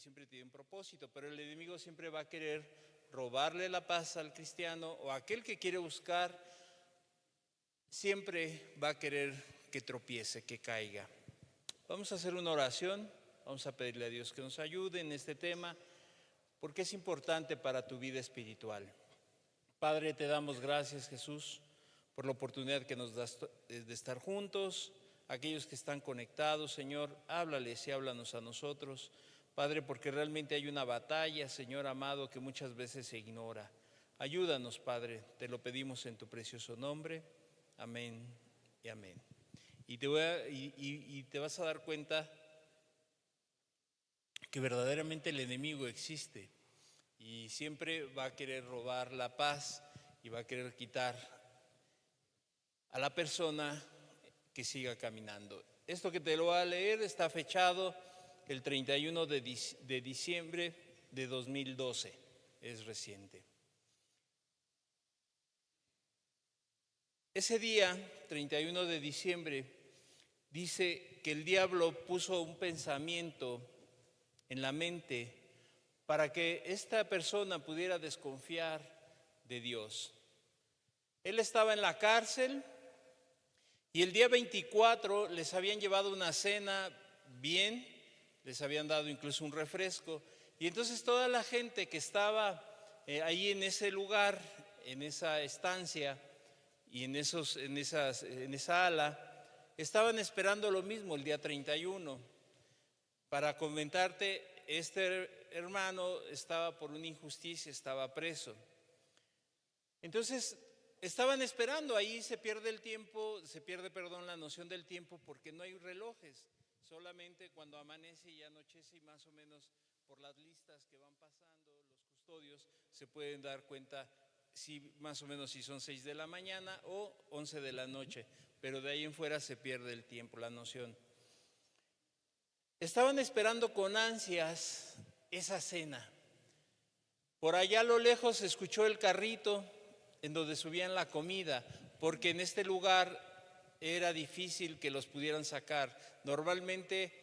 siempre tiene un propósito, pero el enemigo siempre va a querer robarle la paz al cristiano, o aquel que quiere buscar, siempre va a querer que tropiece, que caiga. Vamos a hacer una oración, vamos a pedirle a Dios que nos ayude en este tema, porque es importante para tu vida espiritual. Padre, te damos gracias, Jesús, por la oportunidad que nos das de estar juntos. Aquellos que están conectados, Señor, háblales y háblanos a nosotros, Padre, porque realmente hay una batalla, Señor amado, que muchas veces se ignora. Ayúdanos, Padre, te lo pedimos en tu precioso nombre. Amén y amén. Y te vas a dar cuenta que verdaderamente el enemigo existe y siempre va a querer robar la paz y va a querer quitar a la persona que siga caminando. Esto que te lo voy a leer está fechado el 31 de diciembre de 2012, es reciente. Ese día, 31 de diciembre, dice que el diablo puso un pensamiento en la mente para que esta persona pudiera desconfiar de Dios. Él estaba en la cárcel y el día 24 les habían llevado una cena bien, les habían dado incluso un refresco, y entonces toda la gente que estaba ahí en ese lugar, en esa estancia y en esa ala, estaban esperando lo mismo el día 31. Para comentarte, este hermano estaba por una injusticia, estaba preso. Entonces estaban esperando, ahí se pierde el tiempo, la noción del tiempo, porque no hay relojes. Solamente cuando amanece y anochece, y más o menos por las listas que van pasando los custodios se pueden dar cuenta si más o menos si son 6 de la mañana o 11 de la noche, pero de ahí en fuera se pierde el tiempo, la noción. Estaban esperando con ansias esa cena. Por allá a lo lejos se escuchó el carrito en donde subían la comida, porque en este lugar era difícil que los pudieran sacar. Normalmente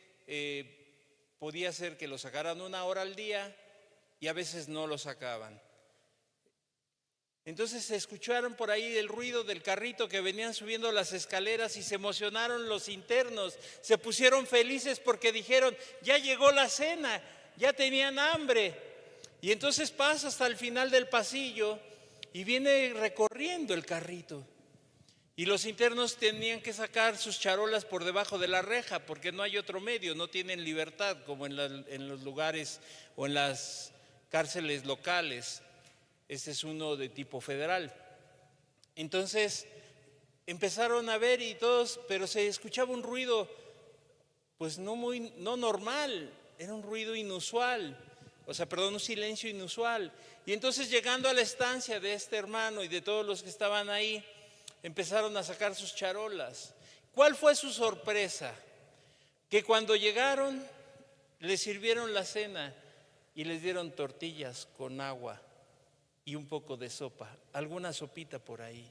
podía ser que los sacaran 1 hora al día y a veces no lo sacaban. Entonces se escucharon por ahí el ruido del carrito que venían subiendo las escaleras y se emocionaron los internos, se pusieron felices porque dijeron, ya llegó la cena, ya tenían hambre. Y entonces pasa hasta el final del pasillo y viene recorriendo el carrito. Y los internos tenían que sacar sus charolas por debajo de la reja porque no hay otro medio, no tienen libertad como en los lugares o en las cárceles locales. Este es uno de tipo federal. Entonces empezaron a ver y todos, pero se escuchaba un ruido pues no normal, era un ruido inusual, un silencio inusual. Y entonces llegando a la estancia de este hermano y de todos los que estaban ahí, empezaron a sacar sus charolas. ¿Cuál fue su sorpresa? Que cuando llegaron les sirvieron la cena y les dieron tortillas con agua y un poco de sopa, alguna sopita por ahí.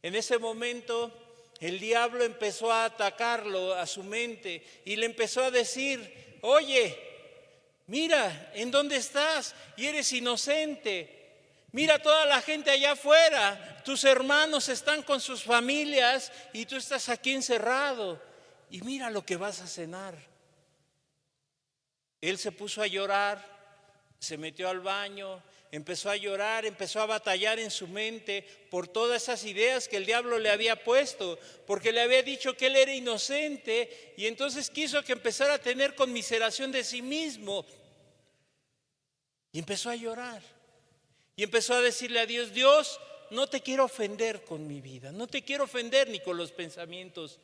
En ese momento el diablo empezó a atacarlo a su mente y le empezó a decir, oye, mira, ¿en dónde estás? Y eres inocente. Mira toda la gente allá afuera, tus hermanos están con sus familias y tú estás aquí encerrado. Y mira lo que vas a cenar. Él se puso a llorar, se metió al baño, empezó a llorar, empezó a batallar en su mente por todas esas ideas que el diablo le había puesto, porque le había dicho que él era inocente y entonces quiso que empezara a tener conmiseración de sí mismo. Y empezó a llorar y empezó a decirle a Dios, Dios, no te quiero ofender con mi vida, no te quiero ofender ni con los pensamientos.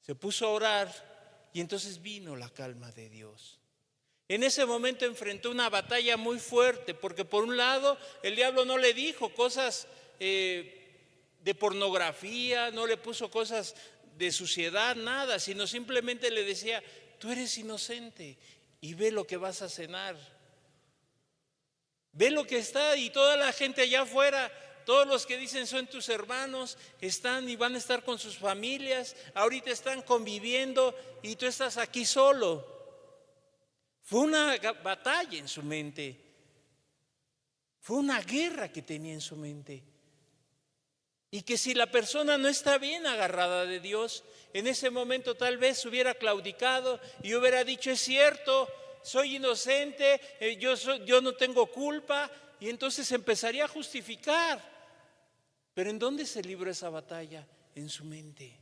Se puso a orar y entonces vino la calma de Dios. En ese momento enfrentó una batalla muy fuerte, porque por un lado el diablo no le dijo cosas de pornografía, no le puso cosas de suciedad, nada, sino simplemente le decía, tú eres inocente y ve lo que vas a cenar. Ve lo que está y toda la gente allá afuera, todos los que dicen son tus hermanos, están y van a estar con sus familias, ahorita están conviviendo y tú estás aquí solo. Fue una batalla en su mente. Fue una guerra que tenía en su mente. Y que si la persona no está bien agarrada de Dios, en ese momento tal vez hubiera claudicado y hubiera dicho: es cierto, soy inocente, yo no tengo culpa, y entonces empezaría a justificar. Pero ¿en dónde se libró esa batalla? En su mente.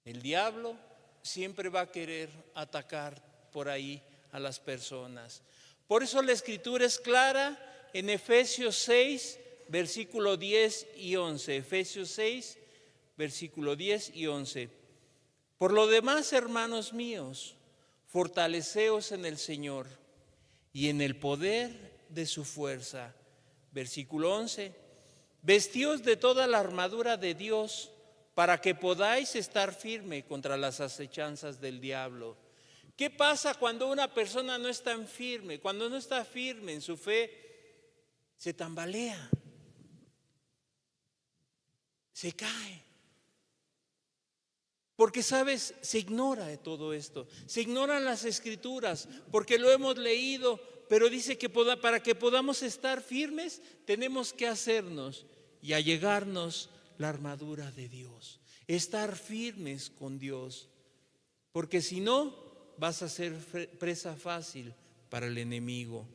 El diablo siempre va a querer atacar por ahí a las personas. Por eso la Escritura es clara en Efesios 6, versículo 10 y 11. Efesios 6, versículo 10 y 11. Por lo demás, hermanos míos, fortaleceos en el Señor y en el poder de su fuerza. Versículo 11. Vestíos de toda la armadura de Dios para que podáis estar firme contra las acechanzas del diablo. ¿Qué pasa cuando una persona no está firme? Cuando no está firme en su fe, se tambalea, se cae. Porque, ¿sabes? Se ignora de todo esto. Se ignoran las Escrituras porque lo hemos leído, pero dice que para que podamos estar firmes tenemos que hacernos y allegarnos la armadura de Dios. Estar firmes con Dios. Porque si no, vas a ser presa fácil para el enemigo.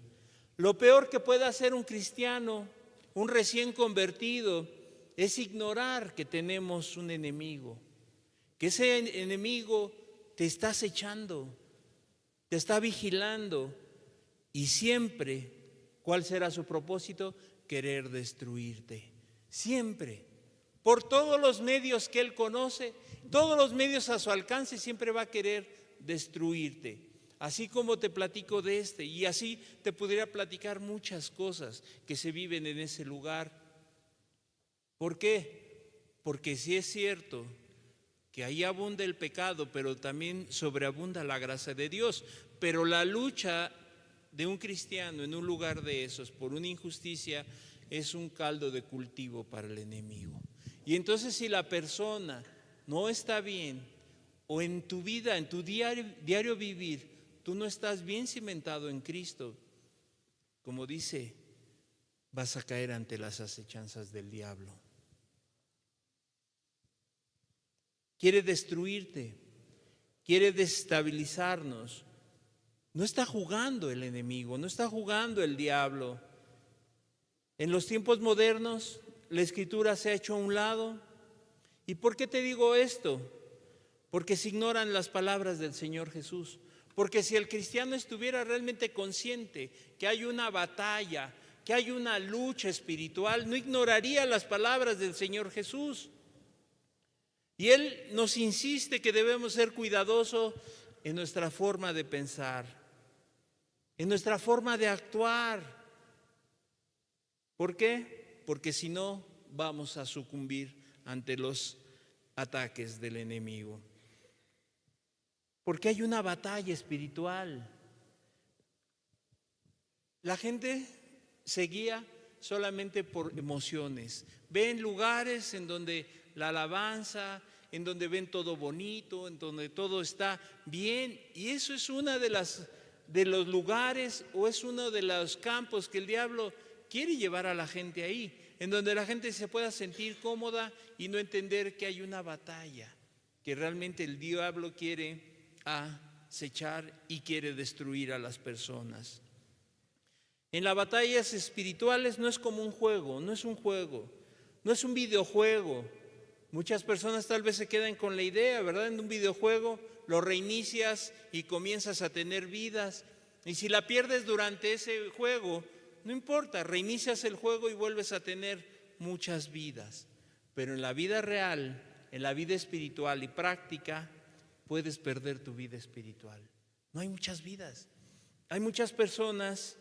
Lo peor que puede hacer un cristiano, un recién convertido, es ignorar que tenemos un enemigo. Que ese enemigo te está acechando, te está vigilando y siempre, ¿cuál será su propósito? Querer destruirte. Siempre, por todos los medios que él conoce, todos los medios a su alcance, siempre va a querer destruirte. Así como te platico de este, y así te pudiera platicar muchas cosas que se viven en ese lugar. ¿Por qué? Porque sí es cierto que ahí abunda el pecado, pero también sobreabunda la gracia de Dios. Pero la lucha de un cristiano en un lugar de esos por una injusticia es un caldo de cultivo para el enemigo. Y entonces, si la persona no está bien, o en tu vida, en tu diario vivir, tú no estás bien cimentado en Cristo, como dice, vas a caer ante las acechanzas del diablo. Quiere destruirte, quiere desestabilizarnos. No está jugando el enemigo, no está jugando el diablo. En los tiempos modernos, la Escritura se ha hecho a un lado. ¿Y por qué te digo esto? Porque se ignoran las palabras del Señor Jesús. Porque si el cristiano estuviera realmente consciente que hay una batalla, que hay una lucha espiritual, no ignoraría las palabras del Señor Jesús. Y Él nos insiste que debemos ser cuidadosos en nuestra forma de pensar, en nuestra forma de actuar. ¿Por qué? Porque si no, vamos a sucumbir ante los ataques del enemigo. Porque hay una batalla espiritual. La gente se guía solamente por emociones. Ven lugares en donde la alabanza, en donde ven todo bonito, en donde todo está bien, y eso es una de los lugares, o es uno de los campos que el diablo quiere llevar a la gente ahí, en donde la gente se pueda sentir cómoda y no entender que hay una batalla, que realmente el diablo quiere acechar y quiere destruir a las personas. En las batallas espirituales no es como un juego, no es un juego, no es un videojuego. Muchas personas tal vez se quedan con la idea, ¿verdad? En un videojuego lo reinicias y comienzas a tener vidas. Y si la pierdes durante ese juego, no importa, reinicias el juego y vuelves a tener muchas vidas. Pero en la vida real, en la vida espiritual y práctica, puedes perder tu vida espiritual. No hay muchas vidas. Hay muchas personas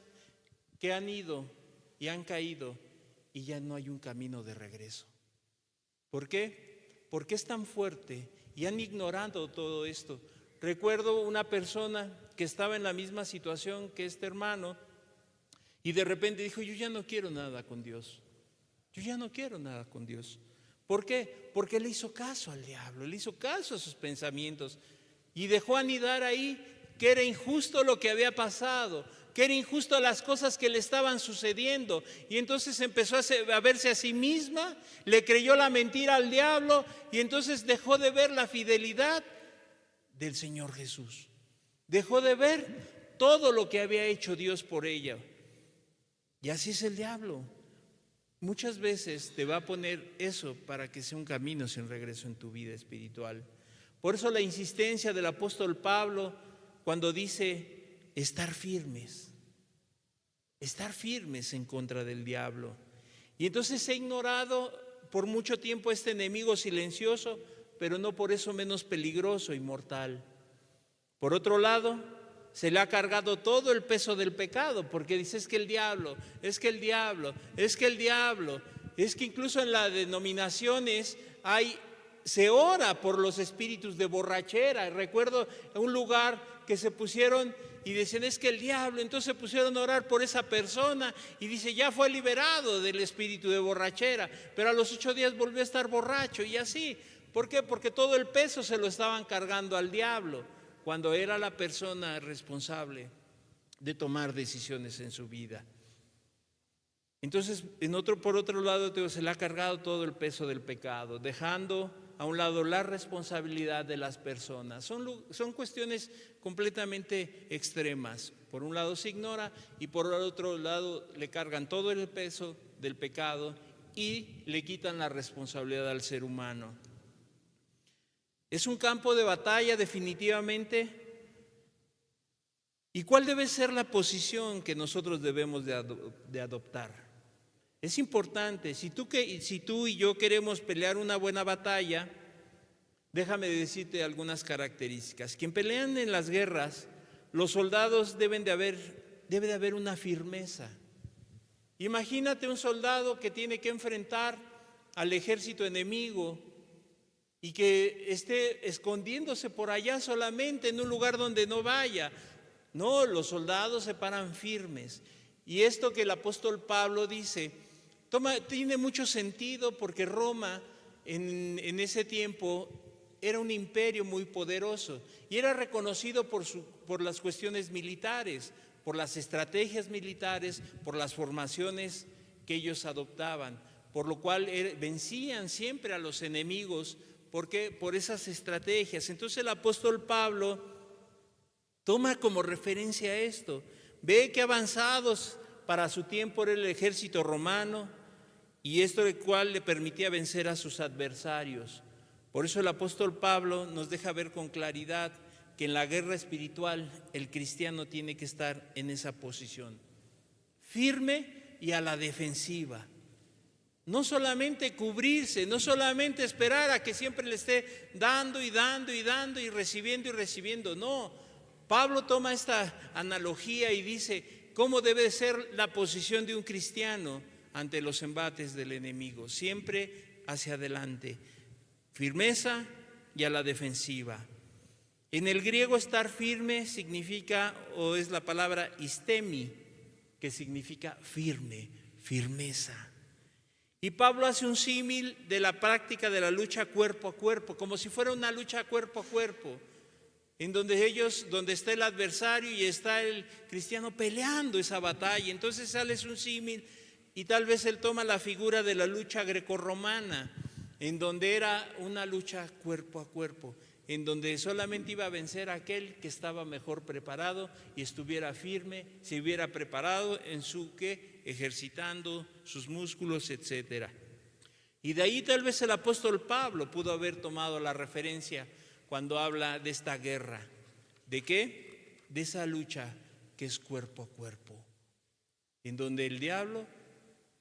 que han ido y han caído y ya no hay un camino de regreso. ¿Por qué? Porque es tan fuerte y han ignorado todo esto. Recuerdo una persona que estaba en la misma situación que este hermano y de repente dijo: yo ya no quiero nada con Dios. Yo ya no quiero nada con Dios. ¿Por qué? Porque le hizo caso al diablo, le hizo caso a sus pensamientos y dejó anidar ahí que era injusto lo que había pasado, que era injusto las cosas que le estaban sucediendo. Y entonces empezó a verse a sí misma, le creyó la mentira al diablo y entonces dejó de ver la fidelidad del Señor Jesús. Dejó de ver todo lo que había hecho Dios por ella. Y así es el diablo. Muchas veces te va a poner eso para que sea un camino sin regreso en tu vida espiritual. Por eso la insistencia del apóstol Pablo cuando dice estar firmes en contra del diablo. Y entonces he ignorado por mucho tiempo este enemigo silencioso, pero no por eso menos peligroso y mortal. Por otro lado, se le ha cargado todo el peso del pecado, porque dice es que el diablo, es que el diablo, es que el diablo, es que incluso en las denominaciones se ora por los espíritus de borrachera. Recuerdo un lugar que se pusieron y decían es que el diablo, entonces se pusieron a orar por esa persona y dice ya fue liberado del espíritu de borrachera, pero a los 8 días volvió a estar borracho y así. ¿Por qué? Porque todo el peso se lo estaban cargando al diablo, cuando era la persona responsable de tomar decisiones en su vida. Entonces, por otro lado, se le ha cargado todo el peso del pecado, dejando a un lado la responsabilidad de las personas. Son cuestiones completamente extremas. Por un lado se ignora y por el otro lado le cargan todo el peso del pecado y le quitan la responsabilidad al ser humano. Es un campo de batalla definitivamente. ¿Y cuál debe ser la posición que nosotros debemos de adoptar? Es importante, si tú y yo queremos pelear una buena batalla, déjame decirte algunas características. Quien pelean en las guerras, los soldados debe de haber una firmeza. Imagínate un soldado que tiene que enfrentar al ejército enemigo y que esté escondiéndose por allá solamente en un lugar donde no vaya. No, los soldados se paran firmes. Y esto que el apóstol Pablo dice, tiene mucho sentido porque Roma en ese tiempo era un imperio muy poderoso y era reconocido por las cuestiones militares, por las estrategias militares, por las formaciones que ellos adoptaban, por lo cual vencían siempre a los enemigos, porque por esas estrategias. Entonces el apóstol Pablo toma como referencia esto, ve que avanzados para su tiempo era el ejército romano y esto el cual le permitía vencer a sus adversarios. Por eso el apóstol Pablo nos deja ver con claridad que en la guerra espiritual el cristiano tiene que estar en esa posición, firme y a la defensiva. No solamente cubrirse, no solamente esperar a que siempre le esté dando y dando y dando y recibiendo, no. Pablo toma esta analogía y dice cómo debe ser la posición de un cristiano ante los embates del enemigo, siempre hacia adelante, firmeza y a la defensiva. En el griego estar firme significa, o es la palabra istemi, que significa firme, firmeza. Y Pablo hace un símil de la práctica de la lucha cuerpo a cuerpo, como si fuera una lucha cuerpo a cuerpo, en donde está el adversario y está el cristiano peleando esa batalla. Entonces sale un símil y tal vez él toma la figura de la lucha grecorromana, en donde era una lucha cuerpo a cuerpo, en donde solamente iba a vencer a aquel que estaba mejor preparado y estuviera firme, se hubiera preparado en ejercitando sus músculos, etcétera. Y de ahí tal vez el apóstol Pablo pudo haber tomado la referencia cuando habla de esta guerra. ¿De qué? De esa lucha que es cuerpo a cuerpo, en donde el diablo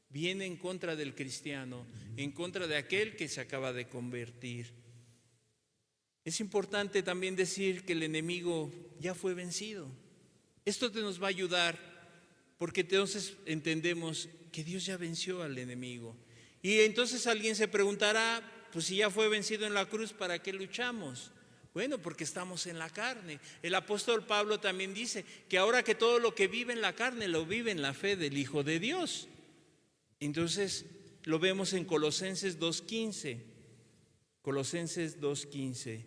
viene en contra del cristiano, en contra de aquel que se acaba de convertir. Es importante también decir que el enemigo ya fue vencido. Esto nos va a ayudar porque entonces entendemos que Dios ya venció al enemigo. Y entonces alguien se preguntará, pues si ya fue vencido en la cruz, ¿para qué luchamos? Bueno, porque estamos en la carne. El apóstol Pablo también dice que ahora que todo lo que vive en la carne lo vive en la fe del Hijo de Dios. Entonces lo vemos en Colosenses 2:15. Colosenses 2:15.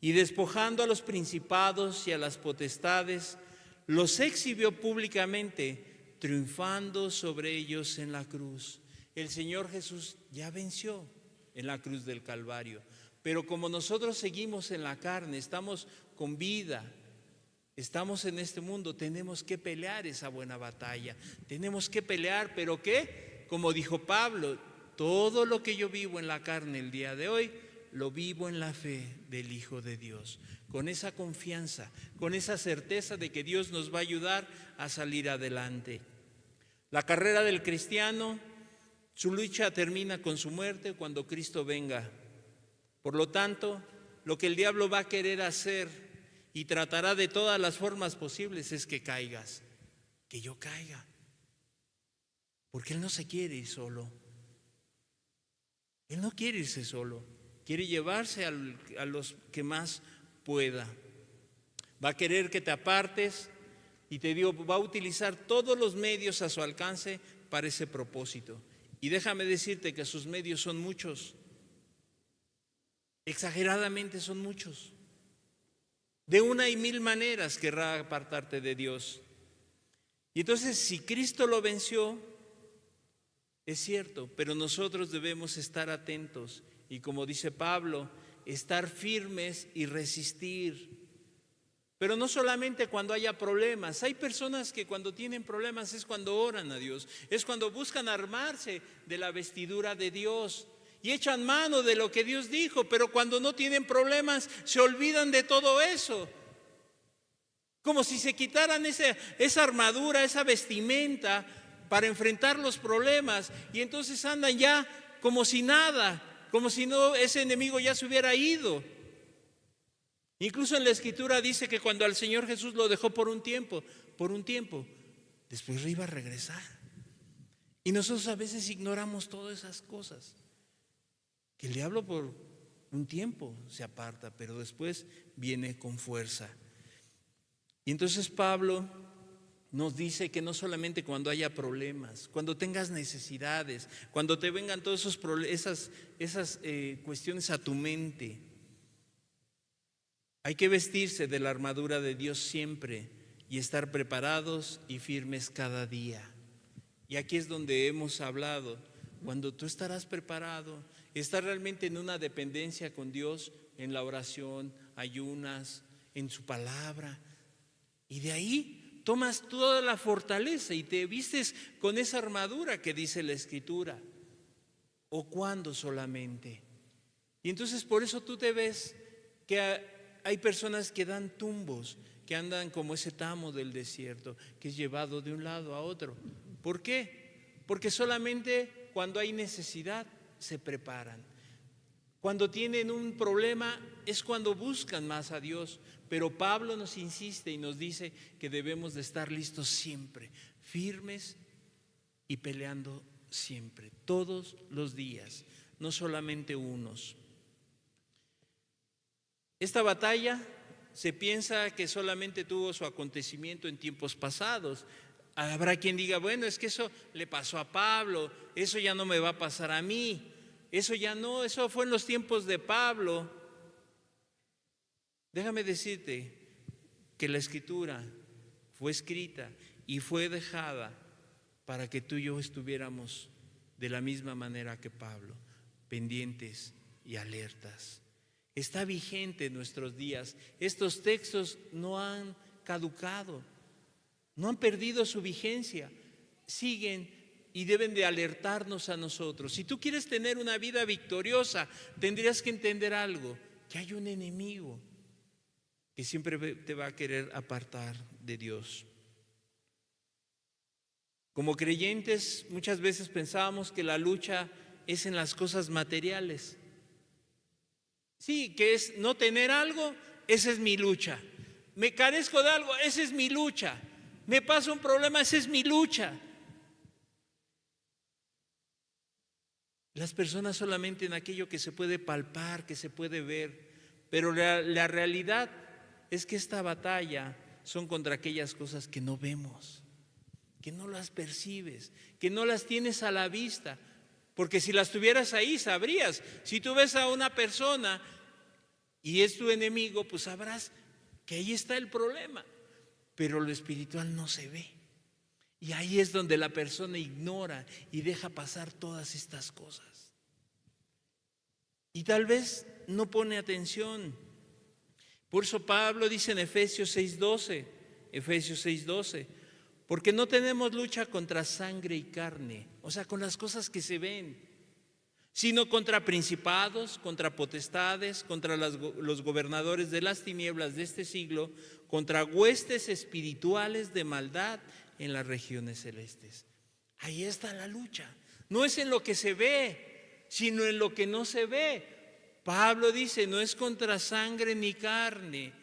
y despojando a los principados y a las potestades, los exhibió públicamente, triunfando sobre ellos en la cruz. El Señor Jesús ya venció en la cruz del Calvario, pero como nosotros seguimos en la carne, estamos con vida, estamos en este mundo, tenemos que pelear esa buena batalla, tenemos que pelear, pero ¿qué? Como dijo Pablo, todo lo que yo vivo en la carne el día de hoy, lo vivo en la fe del Hijo de Dios, con esa confianza, con esa certeza de que Dios nos va a ayudar a salir adelante. La carrera del cristiano, su lucha termina con su muerte cuando Cristo venga. Por lo tanto, lo que el diablo va a querer hacer y tratará de todas las formas posibles es que caigas, que yo caiga, porque Él no se quiere ir solo. Él no quiere irse solo. Quiere llevarse a los que más pueda. Va a querer que te apartes y te digo, va a utilizar todos los medios a su alcance para ese propósito. Y déjame decirte que sus medios son muchos. Exageradamente son muchos. De una y mil maneras querrá apartarte de Dios. Y entonces, si Cristo lo venció, es cierto, pero nosotros debemos estar atentos. Y como dice Pablo, estar firmes y resistir. Pero no solamente cuando haya problemas. Hay personas que cuando tienen problemas es cuando oran a Dios. Es cuando buscan armarse de la vestidura de Dios. Y echan mano de lo que Dios dijo. Pero cuando no tienen problemas se olvidan de todo eso. Como si se quitaran esa armadura, esa vestimenta para enfrentar los problemas. Y entonces andan ya como si nada. Como si no, ese enemigo ya se hubiera ido. Incluso en la Escritura dice que cuando al Señor Jesús lo dejó por un tiempo, después iba a regresar. Y nosotros a veces ignoramos todas esas cosas. Que el diablo por un tiempo se aparta, pero después viene con fuerza. Y entonces Pablo nos dice que no solamente cuando haya problemas, cuando tengas necesidades, cuando te vengan todas esas cuestiones a tu mente, hay que vestirse de la armadura de Dios siempre y estar preparados y firmes cada día. Y aquí es donde hemos hablado, cuando tú estarás preparado, estás realmente en una dependencia con Dios, en la oración, ayunas, en su palabra, y de ahí tomas toda la fortaleza y te vistes con esa armadura que dice la Escritura. ¿O cuándo solamente? Y entonces por eso tú te ves que hay personas que dan tumbos, que andan como ese tamo del desierto, que es llevado de un lado a otro. ¿Por qué? Porque solamente cuando hay necesidad se preparan. Cuando tienen un problema es cuando buscan más a Dios. Pero Pablo nos insiste y nos dice que debemos de estar listos siempre, firmes y peleando siempre, todos los días, no solamente unos. Esta batalla se piensa que solamente tuvo su acontecimiento en tiempos pasados. Habrá quien diga, bueno, es que eso le pasó a Pablo, eso ya no me va a pasar a mí, eso ya no, eso fue en los tiempos de Pablo. Déjame decirte que la Escritura fue escrita y fue dejada para que tú y yo estuviéramos de la misma manera que Pablo, pendientes y alertas. Está vigente en nuestros días. Estos textos no han caducado, no han perdido su vigencia, siguen y deben de alertarnos a nosotros. Si tú quieres tener una vida victoriosa, tendrías que entender algo, que hay un enemigo que siempre te va a querer apartar de Dios. Como creyentes, muchas veces pensábamos que la lucha es en las cosas materiales. Sí, que es no tener algo, esa es mi lucha. Me carezco de algo, esa es mi lucha. Me pasa un problema, esa es mi lucha. Las personas solamente en aquello que se puede palpar, que se puede ver, pero la realidad es que esta batalla son contra aquellas cosas que no vemos, que no las percibes, que no las tienes a la vista, porque si las tuvieras ahí sabrías. Si tú ves a una persona y es tu enemigo, pues sabrás que ahí está el problema. Pero lo espiritual no se ve. Y ahí es donde la persona ignora y deja pasar todas estas cosas. Y tal vez no pone atención. Por eso Pablo dice en Efesios 6:12, porque no tenemos lucha contra sangre y carne, o sea, con las cosas que se ven, sino contra principados, contra potestades, contra los gobernadores de las tinieblas de este siglo, contra huestes espirituales de maldad en las regiones celestes. Ahí está la lucha. No es en lo que se ve, sino en lo que no se ve. Pablo dice, no es contra sangre ni carne,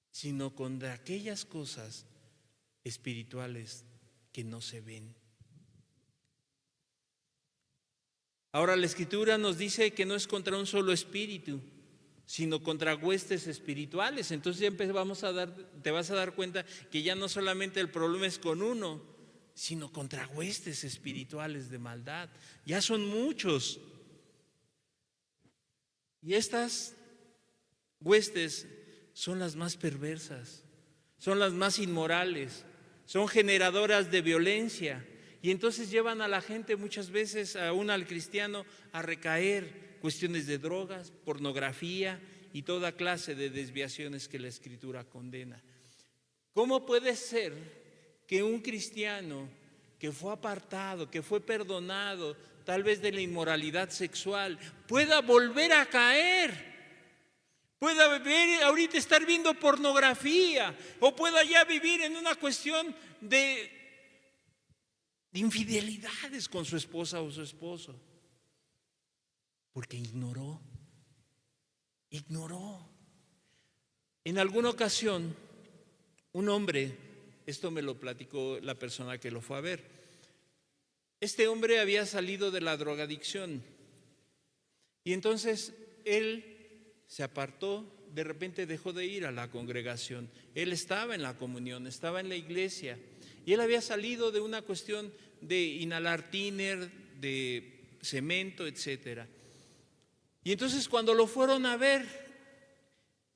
sino contra aquellas cosas espirituales que no se ven. Ahora la Escritura nos dice que no es contra un solo espíritu, sino contra huestes espirituales. Entonces ya te vas a dar cuenta que ya no solamente el problema es con uno, sino contra huestes espirituales de maldad. Ya son muchos. Y estas huestes son las más perversas, son las más inmorales, son generadoras de violencia. Y entonces llevan a la gente muchas veces, aún al cristiano, a recaer cuestiones de drogas, pornografía y toda clase de desviaciones que la Escritura condena. ¿Cómo puede ser que un cristiano que fue apartado, que fue perdonado, tal vez de la inmoralidad sexual, pueda volver a caer? Pueda ahorita estar viendo pornografía, o pueda ya vivir en una cuestión de infidelidades con su esposa o su esposo, porque ignoró. En alguna ocasión, un hombre, esto me lo platicó la persona que lo fue a ver, este hombre había salido de la drogadicción y entonces él se apartó, de repente dejó de ir a la congregación. Él estaba en la comunión, estaba en la iglesia y él había salido de una cuestión de inhalar tiner, de cemento, etcétera. Y entonces cuando lo fueron a ver,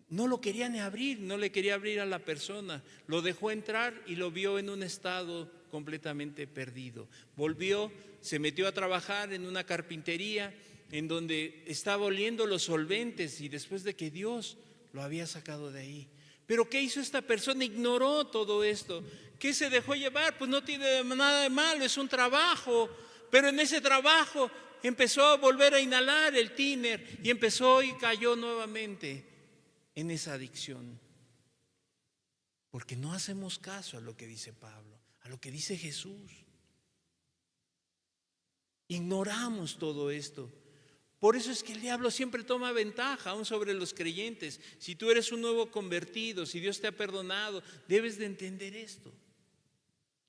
no lo querían ni abrir, no le quería abrir a la persona. Lo dejó entrar y lo vio en un estado completamente perdido. Volvió, se metió a trabajar en una carpintería en donde estaba oliendo los solventes y después de que Dios lo había sacado de ahí. Pero ¿qué hizo esta persona? Ignoró todo esto. ¿Qué se dejó llevar? Pues no tiene nada de malo, es un trabajo. Pero en ese trabajo empezó a volver a inhalar el tiner y empezó y cayó nuevamente en esa adicción. Porque no hacemos caso a lo que dice Pablo, a lo que dice Jesús. Ignoramos todo esto. Por eso es que el diablo siempre toma ventaja aún sobre los creyentes. Si tú eres un nuevo convertido, si Dios te ha perdonado, debes de entender esto.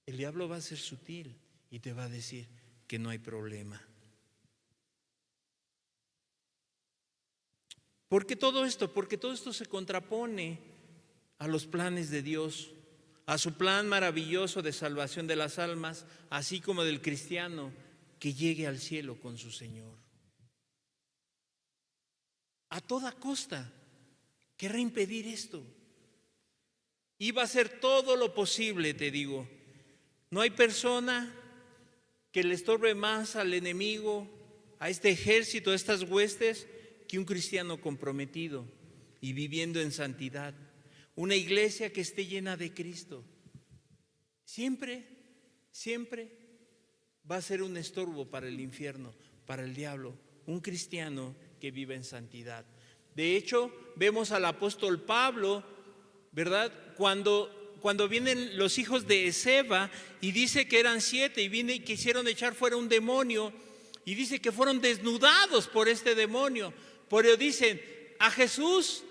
El diablo va a ser sutil y te va a decir que no hay problema. ¿Por qué todo esto? Porque todo esto se contrapone a los planes de Dios, a su plan maravilloso de salvación de las almas, así como del cristiano que llegue al cielo con su Señor. A toda costa querrá impedir esto. Y va a hacer todo lo posible, te digo. No hay persona que le estorbe más al enemigo, a este ejército, a estas huestes, que un cristiano comprometido y viviendo en santidad. Una iglesia que esté llena de Cristo. Siempre va a ser un estorbo para el infierno, para el diablo, un cristiano que vive en santidad. De hecho, vemos al apóstol Pablo, ¿verdad? Cuando vienen los hijos de Esceva y dice que eran 7 y viene y quisieron echar fuera un demonio y dice que fueron desnudados por este demonio. Pero dicen, a Jesús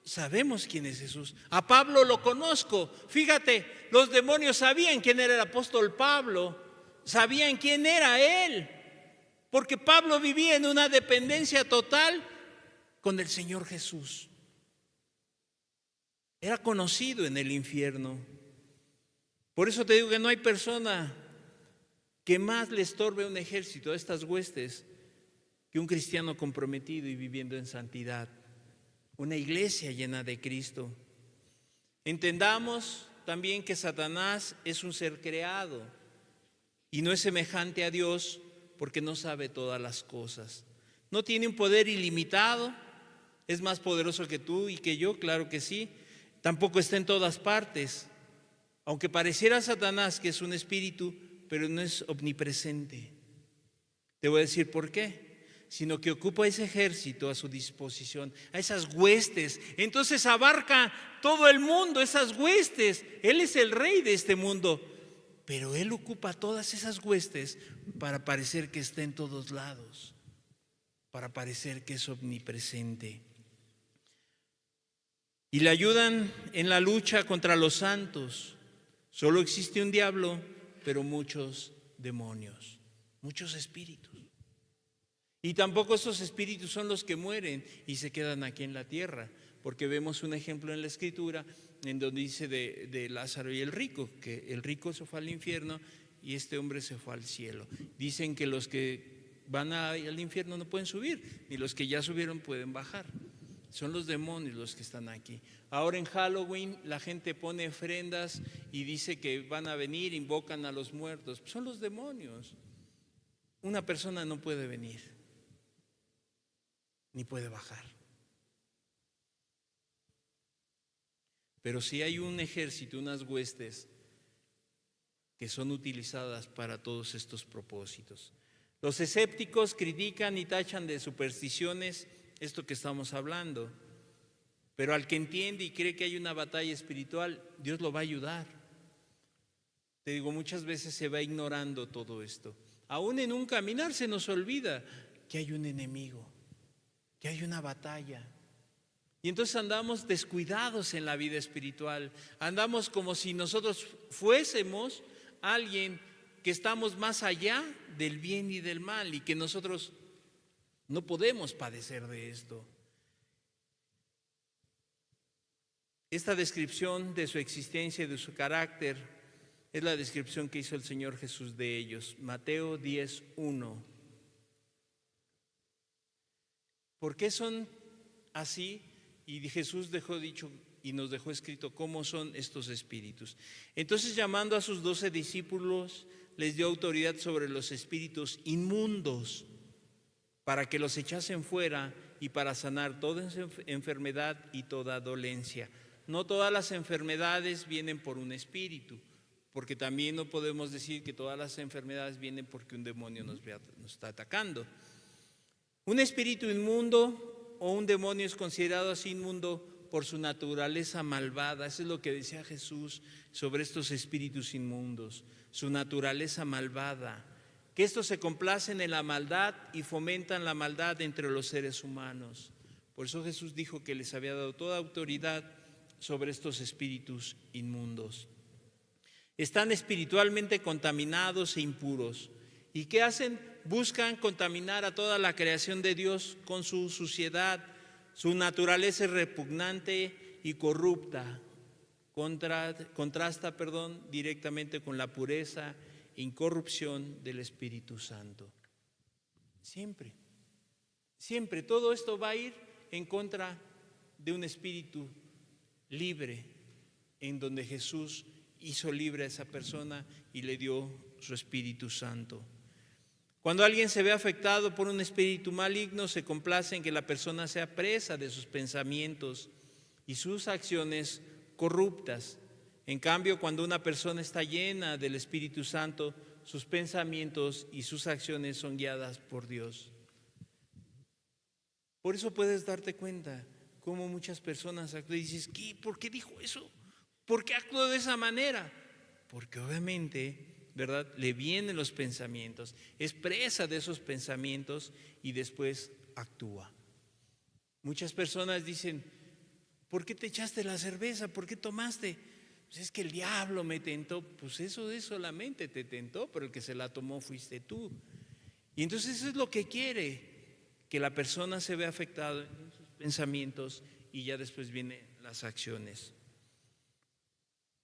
sabemos quién es Jesús, a Pablo lo conozco. Fíjate, los demonios sabían quién era el apóstol Pablo, sabían quién era él, porque Pablo vivía en una dependencia total con el Señor Jesús. Era conocido en el infierno. Por eso te digo que no hay persona que más le estorbe a un ejército, a estas huestes, que un cristiano comprometido y viviendo en santidad. una iglesia llena de Cristo. Entendamos también que Satanás es un ser creado y no es semejante a Dios porque no sabe todas las cosas. No tiene un poder ilimitado, es más poderoso que tú y que yo, claro que sí. Tampoco está en todas partes, aunque pareciera a Satanás que es un espíritu, pero no es omnipresente. Te voy a decir por qué. Sino que ocupa ese ejército a su disposición, a esas huestes. Entonces abarca todo el mundo, esas huestes. Él es el rey de este mundo, pero Él ocupa todas esas huestes para parecer que está en todos lados, para parecer que es omnipresente. Y le ayudan en la lucha contra los santos. Solo existe un diablo, pero muchos demonios, muchos espíritus. Y tampoco esos espíritus son los que mueren y se quedan aquí en la tierra, porque vemos un ejemplo en la Escritura en donde dice de Lázaro y el rico, que el rico se fue al infierno y este hombre se fue al cielo. Dicen que los que van al infierno no pueden subir, ni los que ya subieron pueden bajar. Son los demonios los que están aquí. Ahora en Halloween la gente pone ofrendas y dice que van a venir, invocan a los muertos. Son los demonios. Una persona no puede venir, ni puede bajar. Pero sí hay un ejército, unas huestes que son utilizadas para todos estos propósitos. Los escépticos critican y tachan de supersticiones esto que estamos hablando, pero al que entiende y cree que hay una batalla espiritual, Dios lo va a ayudar. Te digo, muchas veces se va ignorando todo esto. Aún en un caminar se nos olvida que hay un enemigo, que hay una batalla. Y entonces andamos descuidados en la vida espiritual. Andamos como si nosotros fuésemos alguien que estamos más allá del bien y del mal y que nosotros no podemos padecer de esto. Esta descripción de su existencia y de su carácter es la descripción que hizo el Señor Jesús de ellos. Mateo 10:1. ¿Por qué son así? Y Jesús dejó dicho y nos dejó escrito cómo son estos espíritus. Entonces, llamando a sus 12 discípulos, les dio autoridad sobre los espíritus inmundos para que los echasen fuera y para sanar toda enfermedad y toda dolencia. No todas las enfermedades vienen por un espíritu, porque también no podemos decir que todas las enfermedades vienen porque un demonio nos está atacando. Un espíritu inmundo o un demonio es considerado así inmundo por su naturaleza malvada. Eso es lo que decía Jesús sobre estos espíritus inmundos, su naturaleza malvada, que estos se complacen en la maldad y fomentan la maldad entre los seres humanos. Por eso Jesús dijo que les había dado toda autoridad sobre estos espíritus inmundos. Están espiritualmente contaminados e impuros. ¿Y qué hacen? Buscan contaminar a toda la creación de Dios con su suciedad. Su naturaleza es repugnante y corrupta. Contrasta directamente con la pureza e incorrupción del Espíritu Santo. Siempre todo esto va a ir en contra de un espíritu libre, en donde Jesús hizo libre a esa persona y le dio su Espíritu Santo. Cuando alguien se ve afectado por un espíritu maligno, se complace en que la persona sea presa de sus pensamientos y sus acciones corruptas. En cambio, cuando una persona está llena del Espíritu Santo, sus pensamientos y sus acciones son guiadas por Dios. Por eso puedes darte cuenta cómo muchas personas actúan y dices, ¿por qué dijo eso? ¿Por qué actuó de esa manera? Porque obviamente, ¿verdad?, le vienen los pensamientos, es presa de esos pensamientos y después actúa. Muchas personas dicen, ¿por qué te echaste la cerveza? ¿Por qué tomaste? Pues es que el diablo me tentó. Pues eso solamente te tentó, pero el que se la tomó fuiste tú. Y entonces eso es lo que quiere, que la persona se vea afectada en sus pensamientos y ya después vienen las acciones.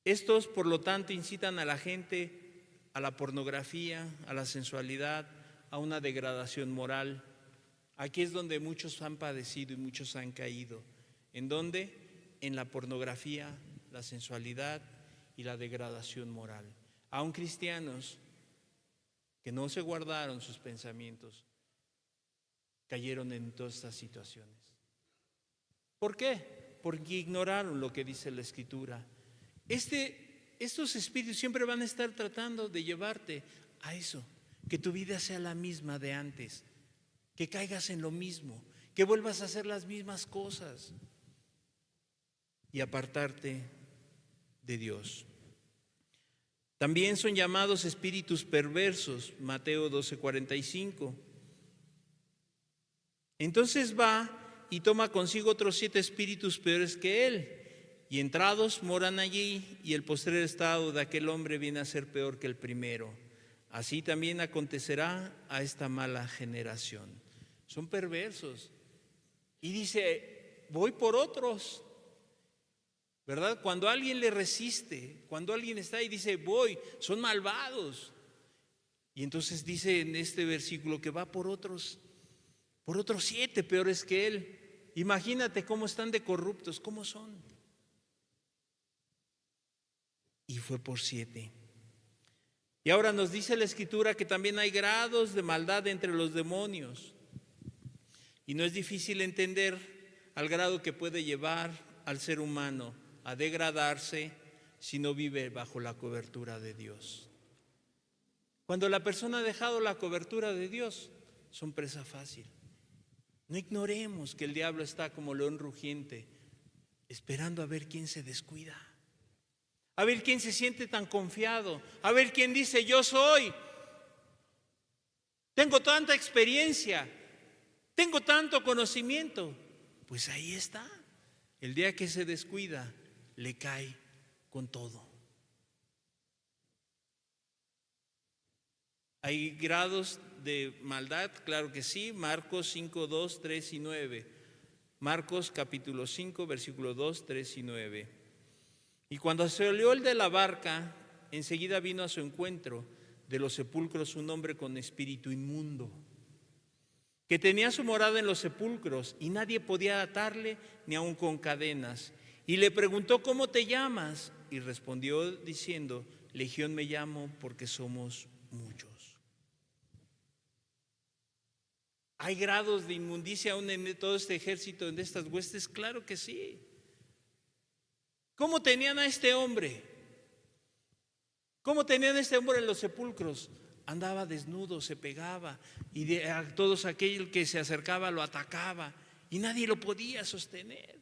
Estos, por lo tanto, incitan a la gente a la pornografía, a la sensualidad, a una degradación moral. Aquí es donde muchos han padecido y muchos han caído, ¿En dónde? En la pornografía, la sensualidad y la degradación moral. Aún cristianos que no se guardaron sus pensamientos cayeron en todas estas situaciones. ¿Por qué? Porque ignoraron lo que dice la Escritura. Estos espíritus siempre van a estar tratando de llevarte a eso, que tu vida sea la misma de antes, que caigas en lo mismo, que vuelvas a hacer las mismas cosas y apartarte de Dios. También son llamados espíritus perversos, Mateo 12:45. Entonces va y toma consigo otros 7 espíritus peores que él, y entrados moran allí, y el postrer estado de aquel hombre viene a ser peor que el primero. Así también acontecerá a esta mala generación. Son perversos. Y dice, voy por otros, ¿verdad? Cuando alguien le resiste, cuando alguien está y dice, voy, son malvados. Y entonces dice en este versículo que va por otros 7 peores que él. Imagínate cómo están de corruptos, cómo son. Y fue por 7. Y ahora nos dice la Escritura que también hay grados de maldad entre los demonios. Y no es difícil entender al grado que puede llevar al ser humano a degradarse si no vive bajo la cobertura de Dios. Cuando la persona ha dejado la cobertura de Dios, son presa fácil. No ignoremos que el diablo está como león rugiente, esperando a ver quién se descuida, a ver quién se siente tan confiado, a ver quién dice, yo soy, tengo tanta experiencia, tengo tanto conocimiento. Pues ahí está. El día que se descuida, le cae con todo. ¿Hay grados de maldad? Claro que sí. Marcos 5, 2, 3 y 9. Marcos capítulo 5, versículo 2, 3 y 9. Y cuando se olió el de la barca, enseguida vino a su encuentro de los sepulcros un hombre con espíritu inmundo, que tenía su morada en los sepulcros, y nadie podía atarle ni aun con cadenas. Y le preguntó, ¿cómo te llamas? Y respondió diciendo, Legión me llamo, porque somos muchos. ¿Hay grados de inmundicia aún en todo este ejército, en estas huestes? Claro que sí. ¿Cómo tenían a este hombre? ¿Cómo tenían a este hombre en los sepulcros? Andaba desnudo, se pegaba, y a todos aquel que se acercaba lo atacaba, y nadie lo podía sostener.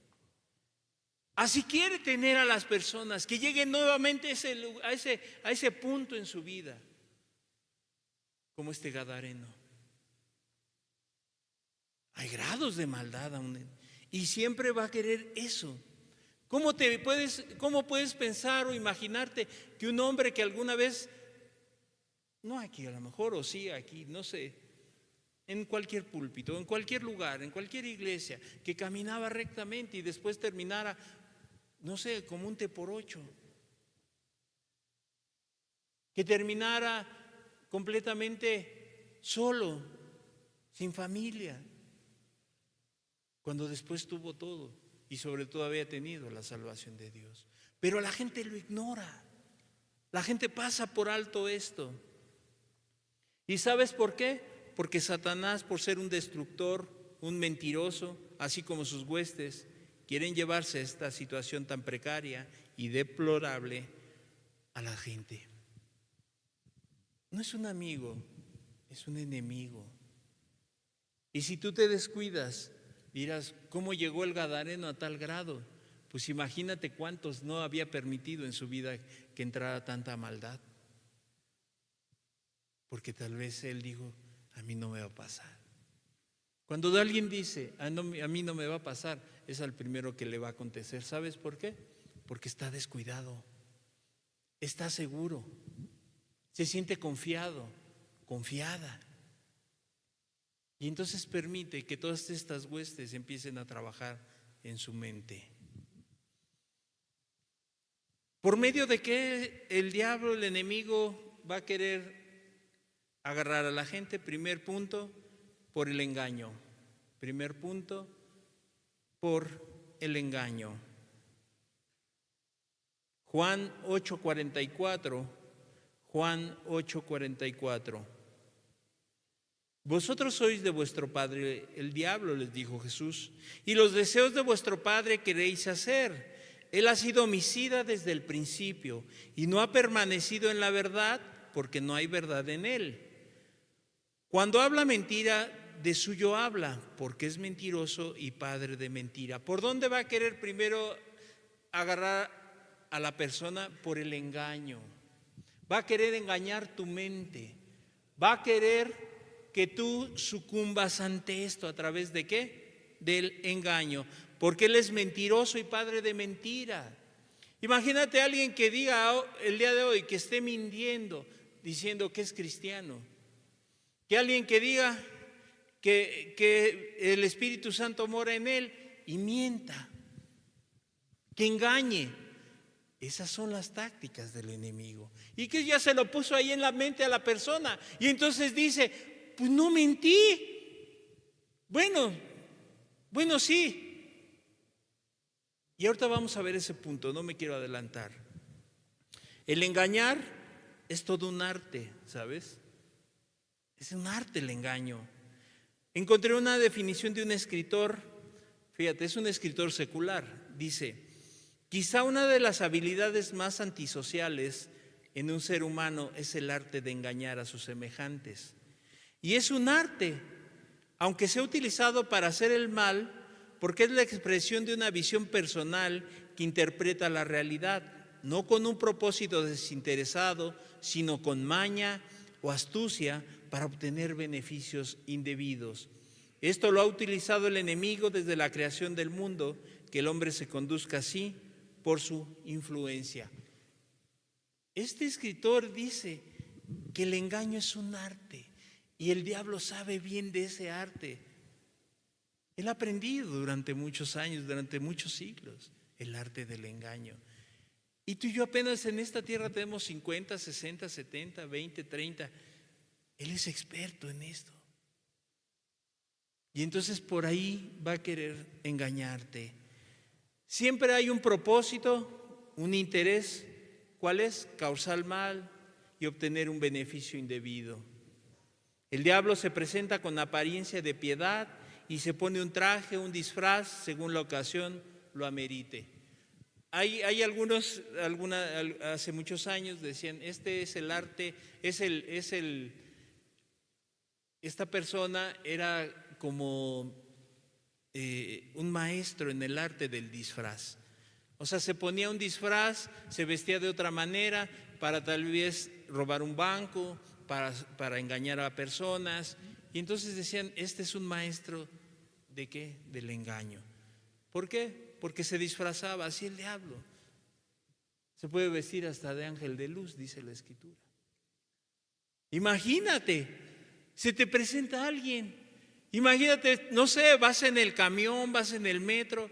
Así quiere tener a las personas, que lleguen nuevamente a ese punto en su vida, como este gadareno. Hay grados de maldad aún, y siempre va a querer eso. ¿Cómo puedes pensar o imaginarte que un hombre que alguna vez, no aquí a lo mejor, o sí aquí, no sé, en cualquier púlpito, en cualquier lugar, en cualquier iglesia, que caminaba rectamente y después terminara, no sé, como un té por 8, que terminara completamente solo, sin familia, cuando después tuvo todo y sobre todo había tenido la salvación de Dios? Pero la gente lo ignora, la gente pasa por alto esto. ¿Y sabes por qué? Porque Satanás, por ser un destructor, un mentiroso, así como sus huestes, quieren llevarse a esta situación tan precaria y deplorable a la gente. No es un amigo, es un enemigo. Y si tú te descuidas, dirás, ¿cómo llegó el gadareno a tal grado? Pues imagínate cuántos no había permitido en su vida que entrara tanta maldad. Porque tal vez él dijo, a mí no me va a pasar. Cuando alguien dice, a mí no me va a pasar, es al primero que le va a acontecer. ¿Sabes por qué? Porque está descuidado, está seguro, se siente confiado, confiada. Y entonces permite que todas estas huestes empiecen a trabajar en su mente. ¿Por medio de qué el diablo, el enemigo, va a querer agarrar a la gente? Primer punto, por el engaño. Primer punto, por el engaño. Juan 8:44, Juan 8:44. Vosotros sois de vuestro padre el diablo, les dijo Jesús, y los deseos de vuestro padre queréis hacer. Él ha sido homicida desde el principio y no ha permanecido en la verdad porque no hay verdad en él. Cuando habla mentira, de suyo habla, porque es mentiroso y padre de mentira. ¿Por dónde va a querer primero agarrar a la persona? Por el engaño. Va a querer engañar tu mente. Va a querer que tú sucumbas ante esto. ¿A través de qué? Del engaño. Porque él es mentiroso y padre de mentira. Imagínate a alguien que diga el día de hoy que esté mintiendo, diciendo que es cristiano. Que alguien que diga que el Espíritu Santo mora en él y mienta, que engañe. Esas son las tácticas del enemigo. Y que ya se lo puso ahí en la mente a la persona. Y entonces dice, pues no mentí. Bueno, sí. Y ahorita vamos a ver ese punto, no me quiero adelantar. El engañar es todo un arte, ¿sabes? Es un arte el engaño. Encontré una definición de un escritor, fíjate, es un escritor secular. Dice, quizá una de las habilidades más antisociales en un ser humano es el arte de engañar a sus semejantes. Y es un arte, aunque sea utilizado para hacer el mal, porque es la expresión de una visión personal que interpreta la realidad, no con un propósito desinteresado, sino con maña o astucia para obtener beneficios indebidos. Esto lo ha utilizado el enemigo desde la creación del mundo, que el hombre se conduzca así por su influencia. Este escritor dice que el engaño es un arte y el diablo sabe bien de ese arte. Él ha aprendido durante muchos años, durante muchos siglos, el arte del engaño. Y tú y yo apenas en esta tierra tenemos 50, 60, 70, 20, 30. Él es experto en esto. Y entonces por ahí va a querer engañarte. Siempre hay un propósito, un interés. ¿Cuál es? Causar mal y obtener un beneficio indebido. El diablo se presenta con apariencia de piedad y se pone un traje, un disfraz, según la ocasión lo amerite. Hay algunos, hace muchos años decían, este es el arte, esta persona era como un maestro en el arte del disfraz. O sea, se ponía un disfraz, se vestía de otra manera para tal vez robar un banco, para engañar a personas. Y entonces decían, este es un maestro ¿de qué? Del engaño. ¿Por qué? Porque se disfrazaba, así el diablo. Se puede vestir hasta de ángel de luz, dice la Escritura. Imagínate, se te presenta alguien. Imagínate, no sé, vas en el camión, vas en el metro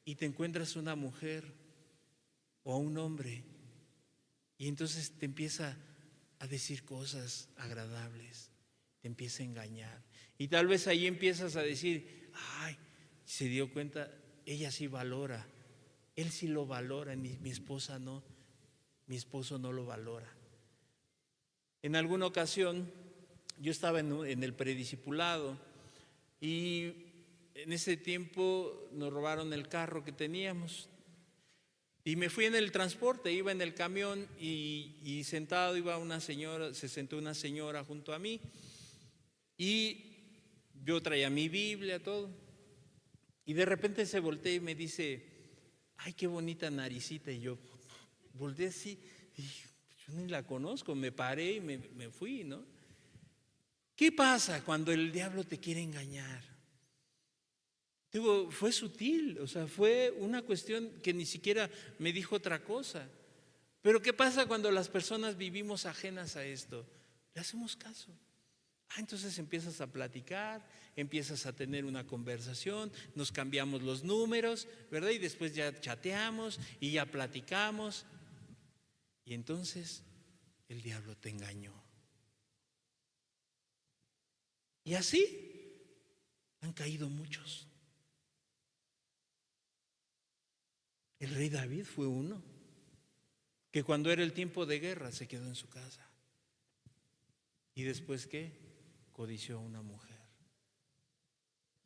y te encuentras una mujer o un hombre y entonces te empieza a decir cosas agradables, te empieza a engañar. Y tal vez ahí empiezas a decir, ay, se dio cuenta, ella sí valora, él sí lo valora, mi esposa no, mi esposo no lo valora. En alguna ocasión yo estaba en el prediscipulado y en ese tiempo nos robaron el carro que teníamos y me fui en el transporte, iba en el camión y sentado iba una señora, se sentó una señora junto a mí y yo traía mi Biblia, todo. Y de repente se voltea y me dice, ay, qué bonita naricita. Y yo volteé así, y yo ni la conozco, me paré y me fui, ¿no? ¿Qué pasa cuando el diablo te quiere engañar? Digo, fue sutil, o sea, fue una cuestión que ni siquiera me dijo otra cosa. Pero ¿qué pasa cuando las personas vivimos ajenas a esto? Le hacemos caso. Entonces empiezas a platicar, empiezas a tener una conversación, nos cambiamos los números, ¿verdad? Y después ya chateamos y ya platicamos. Y entonces el diablo te engañó. Y así han caído muchos. El rey David fue uno que cuando era el tiempo de guerra se quedó en su casa. ¿Y después qué? Codició a una mujer.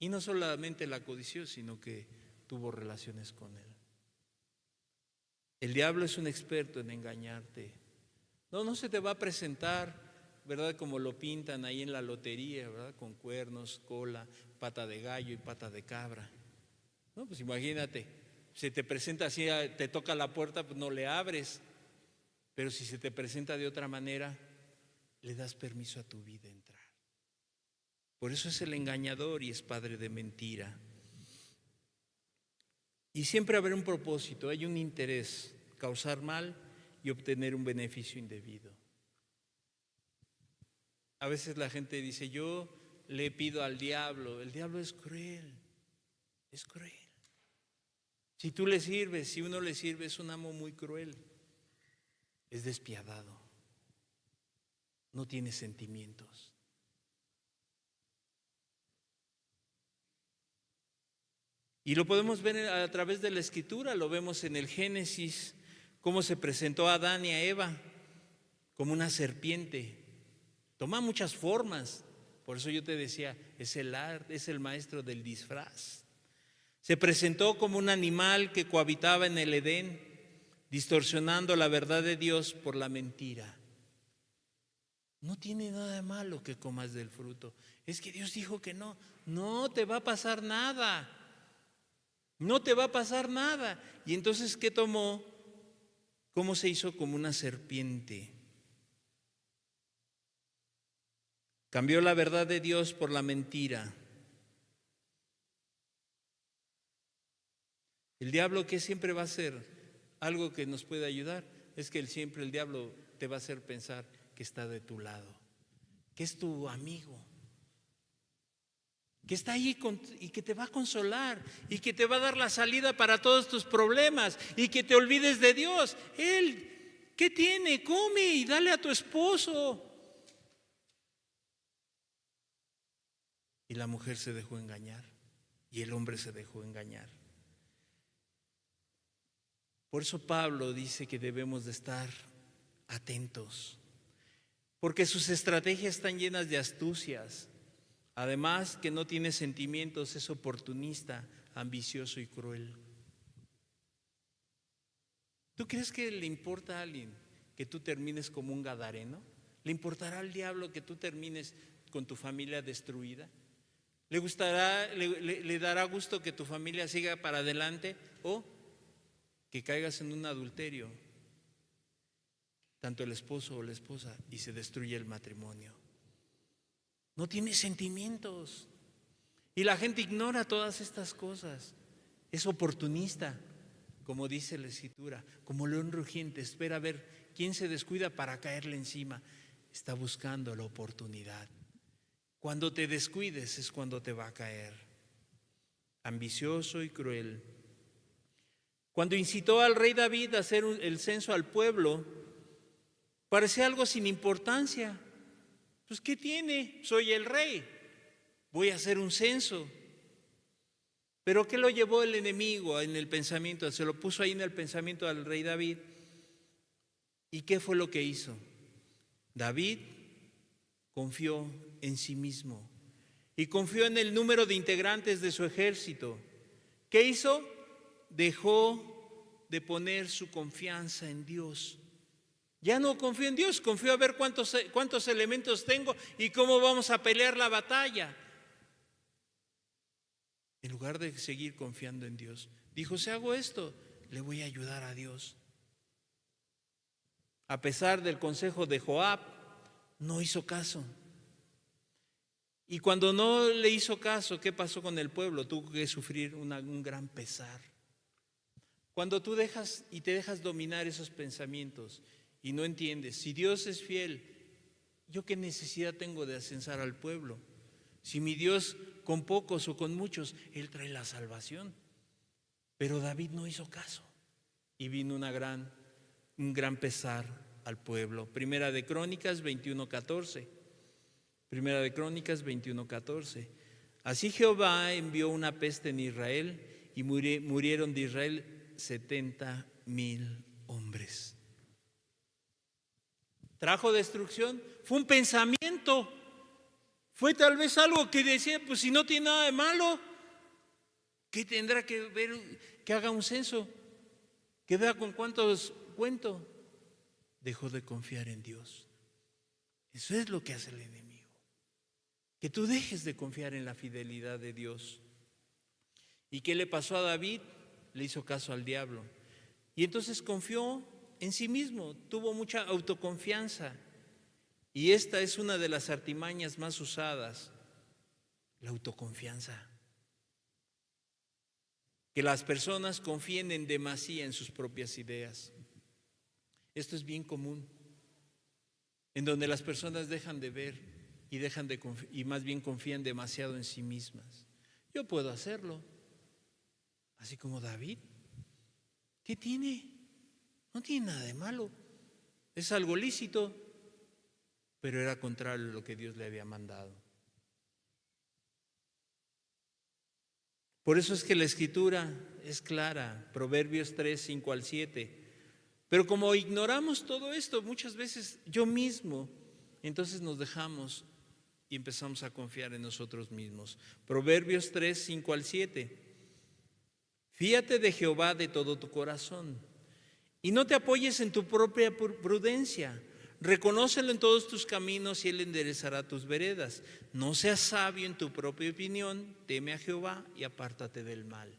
Y no solamente la codició, sino que tuvo relaciones con él. El diablo es un experto en engañarte. No se te va a presentar, ¿verdad? Como lo pintan ahí en la lotería, ¿verdad? Con cuernos, cola, pata de gallo y pata de cabra. No, pues imagínate, se te presenta así, te toca la puerta, pues no le abres. Pero si se te presenta de otra manera, le das permiso a tu vida entrar. Por eso es el engañador y es padre de mentira. Y siempre habrá un propósito, hay un interés, causar mal y obtener un beneficio indebido. A veces la gente dice, yo le pido al diablo. El diablo es cruel, es cruel. Si tú le sirves, si uno le sirve, es un amo muy cruel, es despiadado, no tiene sentimientos. Y lo podemos ver a través de la Escritura, lo vemos en el Génesis, cómo se presentó a Adán y a Eva como una serpiente. Toma muchas formas, por eso yo te decía, es el maestro del disfraz. Se presentó como un animal que cohabitaba en el Edén, distorsionando la verdad de Dios por la mentira. No tiene nada de malo que comas del fruto. Es que Dios dijo que no. No te va a pasar nada. No te va a pasar nada. Y entonces, ¿qué tomó? ¿Cómo se hizo como una serpiente? Cambió la verdad de Dios por la mentira. El diablo, ¿qué siempre va a hacer? Algo que nos puede ayudar es que siempre el diablo te va a hacer pensar que está de tu lado, que es tu amigo, que está ahí y que te va a consolar y que te va a dar la salida para todos tus problemas y que te olvides de Dios. Él, ¿qué tiene? Come y dale a tu esposo. Y la mujer se dejó engañar y el hombre se dejó engañar. Por eso Pablo dice que debemos de estar atentos, porque sus estrategias están llenas de astucias. Además, que no tiene sentimientos, es oportunista, ambicioso y cruel. ¿Tú crees que le importa a alguien que tú termines como un gadareno? ¿Le importará al diablo que tú termines con tu familia destruida? ¿Le dará gusto que tu familia siga para adelante o que caigas en un adulterio, tanto el esposo o la esposa, y se destruye el matrimonio? No tiene sentimientos. Y la gente ignora todas estas cosas. Es oportunista, como dice la Escritura, como león rugiente, espera a ver quién se descuida para caerle encima. Está buscando la oportunidad. Cuando te descuides es cuando te va a caer. Ambicioso y cruel. Cuando incitó al rey David a hacer el censo al pueblo, parecía algo sin importancia. Pues ¿qué tiene? Soy el rey, voy a hacer un censo. Pero ¿qué lo llevó el enemigo en el pensamiento? Se lo puso ahí en el pensamiento al rey David. ¿Y qué fue lo que hizo? David confió en sí mismo y confió en el número de integrantes de su ejército. ¿Qué hizo? Dejó de poner su confianza en Dios. Ya no confío en Dios, confío a ver cuántos elementos tengo y cómo vamos a pelear la batalla. En lugar de seguir confiando en Dios, dijo, si hago esto, le voy a ayudar a Dios. A pesar del consejo de Joab, no hizo caso. Y cuando no le hizo caso, ¿qué pasó con el pueblo? Tuvo que sufrir un gran pesar. Cuando tú dejas y te dejas dominar esos pensamientos y no entiendes, si Dios es fiel, ¿yo qué necesidad tengo de censar al pueblo? Si mi Dios con pocos o con muchos, Él trae la salvación. Pero David no hizo caso y vino un gran pesar al pueblo. Primera de Crónicas 21:14. Primera de Crónicas 21:14. Así Jehová envió una peste en Israel y murieron de Israel 70,000 hombres. ¿Trajo destrucción? Fue un pensamiento. Fue tal vez algo que decía, pues si no tiene nada de malo, ¿qué tendrá que ver que haga un censo? Que vea con cuántos cuento. Dejó de confiar en Dios. Eso es lo que hace el enemigo. Que tú dejes de confiar en la fidelidad de Dios. ¿Y qué le pasó a David? Le hizo caso al diablo. Y entonces confió en sí mismo, tuvo mucha autoconfianza. Y esta es una de las artimañas más usadas, la autoconfianza. Que las personas confíen en demasía en sus propias ideas. Esto es bien común, en donde las personas dejan de ver y más bien confían demasiado en sí mismas. Yo puedo hacerlo, así como David. ¿Qué tiene? No tiene nada de malo. Es algo lícito, pero era contrario a lo que Dios le había mandado. Por eso es que la Escritura es clara, Proverbios 3, 5 al 7. Pero como ignoramos todo esto, muchas veces yo mismo, entonces nos dejamos y empezamos a confiar en nosotros mismos. Proverbios 3, 5 al 7. Fíate de Jehová de todo tu corazón y no te apoyes en tu propia prudencia. Reconócelo en todos tus caminos y Él enderezará tus veredas. No seas sabio en tu propia opinión, teme a Jehová y apártate del mal.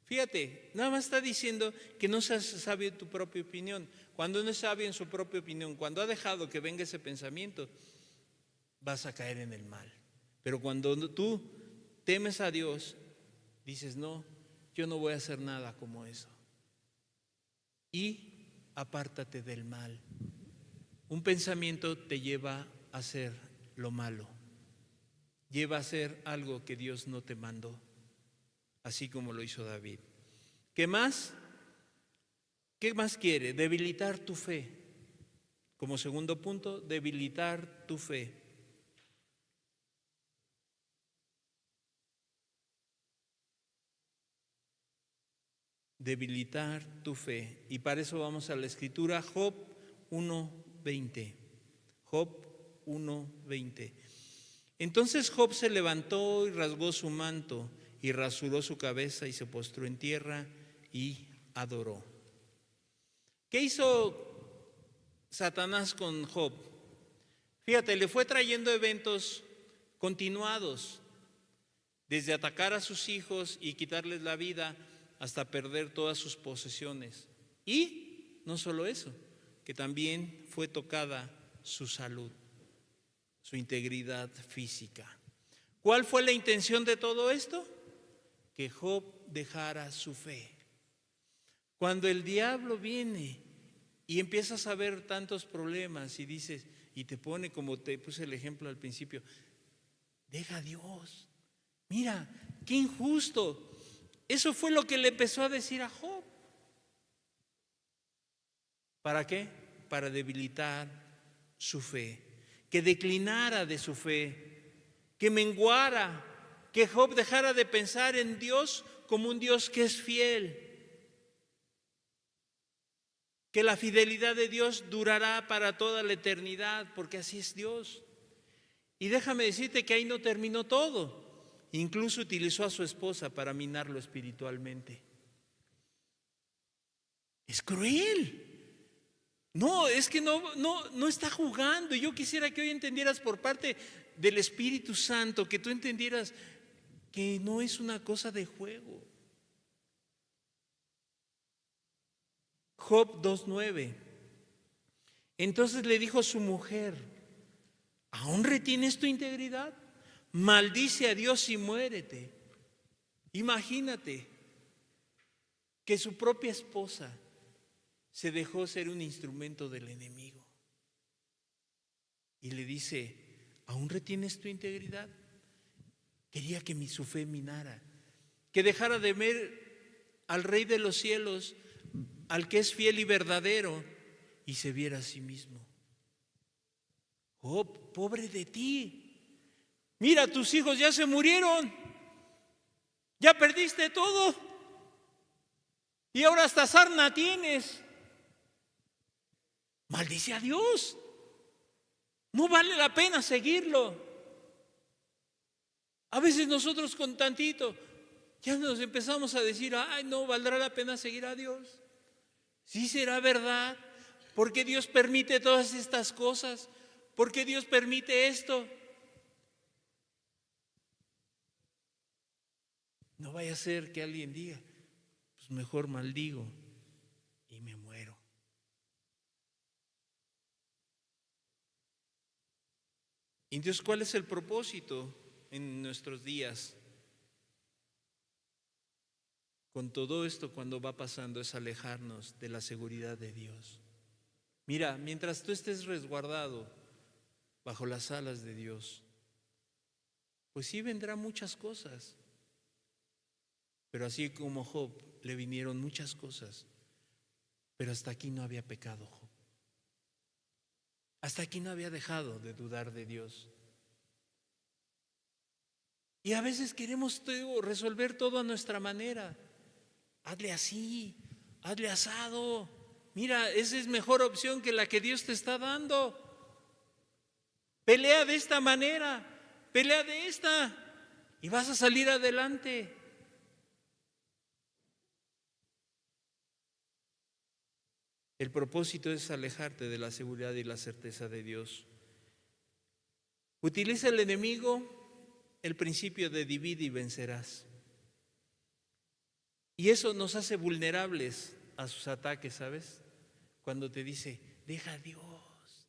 Fíjate, nada más está diciendo que no seas sabio en tu propia opinión. Cuando no es sabio en su propia opinión, cuando ha dejado que venga ese pensamiento, vas a caer en el mal. Pero cuando tú temes a Dios, dices, no, yo no voy a hacer nada como eso. Y apártate del mal. Un pensamiento te lleva a hacer lo malo, lleva a hacer algo que Dios no te mandó, así como lo hizo David. ¿Qué más? ¿Qué más quiere? Debilitar tu fe. Como segundo punto, debilitar tu fe. Debilitar tu fe. Y para eso vamos a la Escritura, Job 1:20. Job 1:20. Entonces Job se levantó y rasgó su manto y rasuró su cabeza y se postró en tierra y adoró. ¿Qué hizo Satanás con Job? Fíjate, le fue trayendo eventos continuados, desde atacar a sus hijos y quitarles la vida hasta perder todas sus posesiones. Y no solo eso, que también fue tocada su salud, su integridad física. ¿Cuál fue la intención de todo esto? Que Job dejara su fe. Cuando el diablo viene y empiezas a ver tantos problemas y dices, y te pone, como te puse el ejemplo al principio, deja a Dios. Mira, qué injusto. Eso fue lo que le empezó a decir a Job. ¿Para qué? Para debilitar su fe, que declinara de su fe, que menguara, que Job dejara de pensar en Dios como un Dios que es fiel, que la fidelidad de Dios durará para toda la eternidad, porque así es Dios. Y déjame decirte que ahí no terminó todo. Incluso utilizó a su esposa para minarlo espiritualmente. Es cruel. No, es que no está jugando. Yo quisiera que hoy entendieras por parte del Espíritu Santo, que tú entendieras que no es una cosa de juego. Job 2:9. Entonces le dijo a su mujer, ¿aún retienes tu integridad? Maldice a Dios y muérete. Imagínate que su propia esposa se dejó ser un instrumento del enemigo. Y le dice, ¿aún retienes tu integridad? Quería que su fe minara, que dejara de ver al Rey de los cielos, al que es fiel y verdadero, y se viera a sí mismo. Oh, pobre de ti. Mira, tus hijos ya se murieron. Ya perdiste todo. Y ahora hasta sarna tienes. Maldice a Dios. No vale la pena seguirlo. A veces nosotros con tantito ya nos empezamos a decir, ay, no valdrá la pena seguir a Dios. Sí será verdad. ¿Por qué Dios permite todas estas cosas? ¿Por qué Dios permite esto? No vaya a ser que alguien diga, pues mejor maldigo y me muero. Entonces, ¿cuál es el propósito en nuestros días? Con todo esto, cuando va pasando, es alejarnos de la seguridad de Dios. Mira, mientras tú estés resguardado bajo las alas de Dios, pues sí vendrán muchas cosas. Pero así como Job, le vinieron muchas cosas. Pero hasta aquí no había pecado Job. Hasta aquí no había dejado de dudar de Dios. Y a veces queremos resolver todo a nuestra manera. Hazle así, hazle asado. Mira, esa es mejor opción que la que Dios te está dando. Pelea de esta manera, pelea de esta, y vas a salir adelante. El propósito es alejarte de la seguridad y la certeza de Dios. Utiliza el enemigo el principio de divide y vencerás. Y eso nos hace vulnerables a sus ataques, ¿sabes? Cuando te dice, deja a Dios,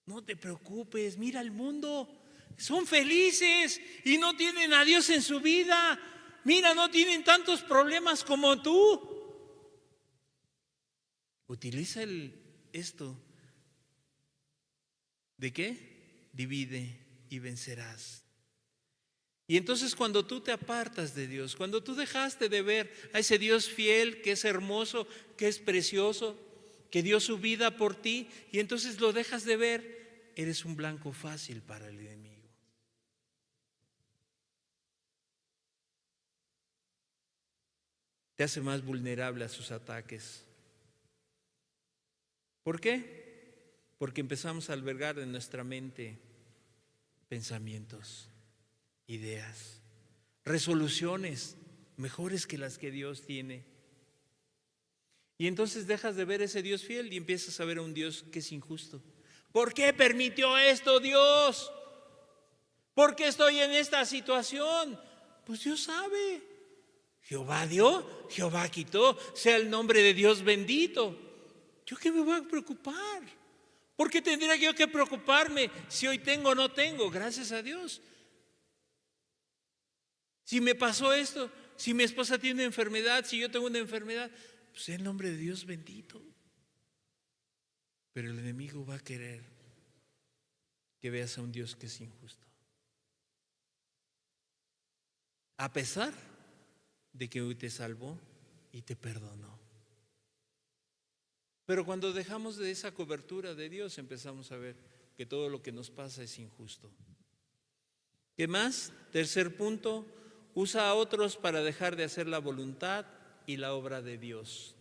no te preocupes, mira el mundo, son felices y no tienen a Dios en su vida. Mira, no tienen tantos problemas como tú. Utiliza esto. ¿De qué? Divide y vencerás. Y entonces cuando tú te apartas de Dios, cuando tú dejaste de ver a ese Dios fiel, que es hermoso, que es precioso, que dio su vida por ti, y entonces lo dejas de ver, eres un blanco fácil para el enemigo. Te hace más vulnerable a sus ataques. ¿Por qué? Porque empezamos a albergar en nuestra mente pensamientos, ideas, resoluciones mejores que las que Dios tiene. Y entonces dejas de ver ese Dios fiel y empiezas a ver a un Dios que es injusto. ¿Por qué permitió esto Dios? ¿Por qué estoy en esta situación? Pues Dios sabe. Jehová dio, Jehová quitó, sea el nombre de Dios bendito. ¿Yo qué me voy a preocupar? ¿Por qué tendría yo que preocuparme si hoy tengo o no tengo? Gracias a Dios. Si me pasó esto, si mi esposa tiene una enfermedad, si yo tengo una enfermedad, pues sea el nombre de Dios bendito. Pero el enemigo va a querer que veas a un Dios que es injusto. A pesar de que hoy te salvó y te perdonó. Pero cuando dejamos de esa cobertura de Dios, empezamos a ver que todo lo que nos pasa es injusto. ¿Qué más? Tercer punto, usa a otros para dejar de hacer la voluntad y la obra de Dios.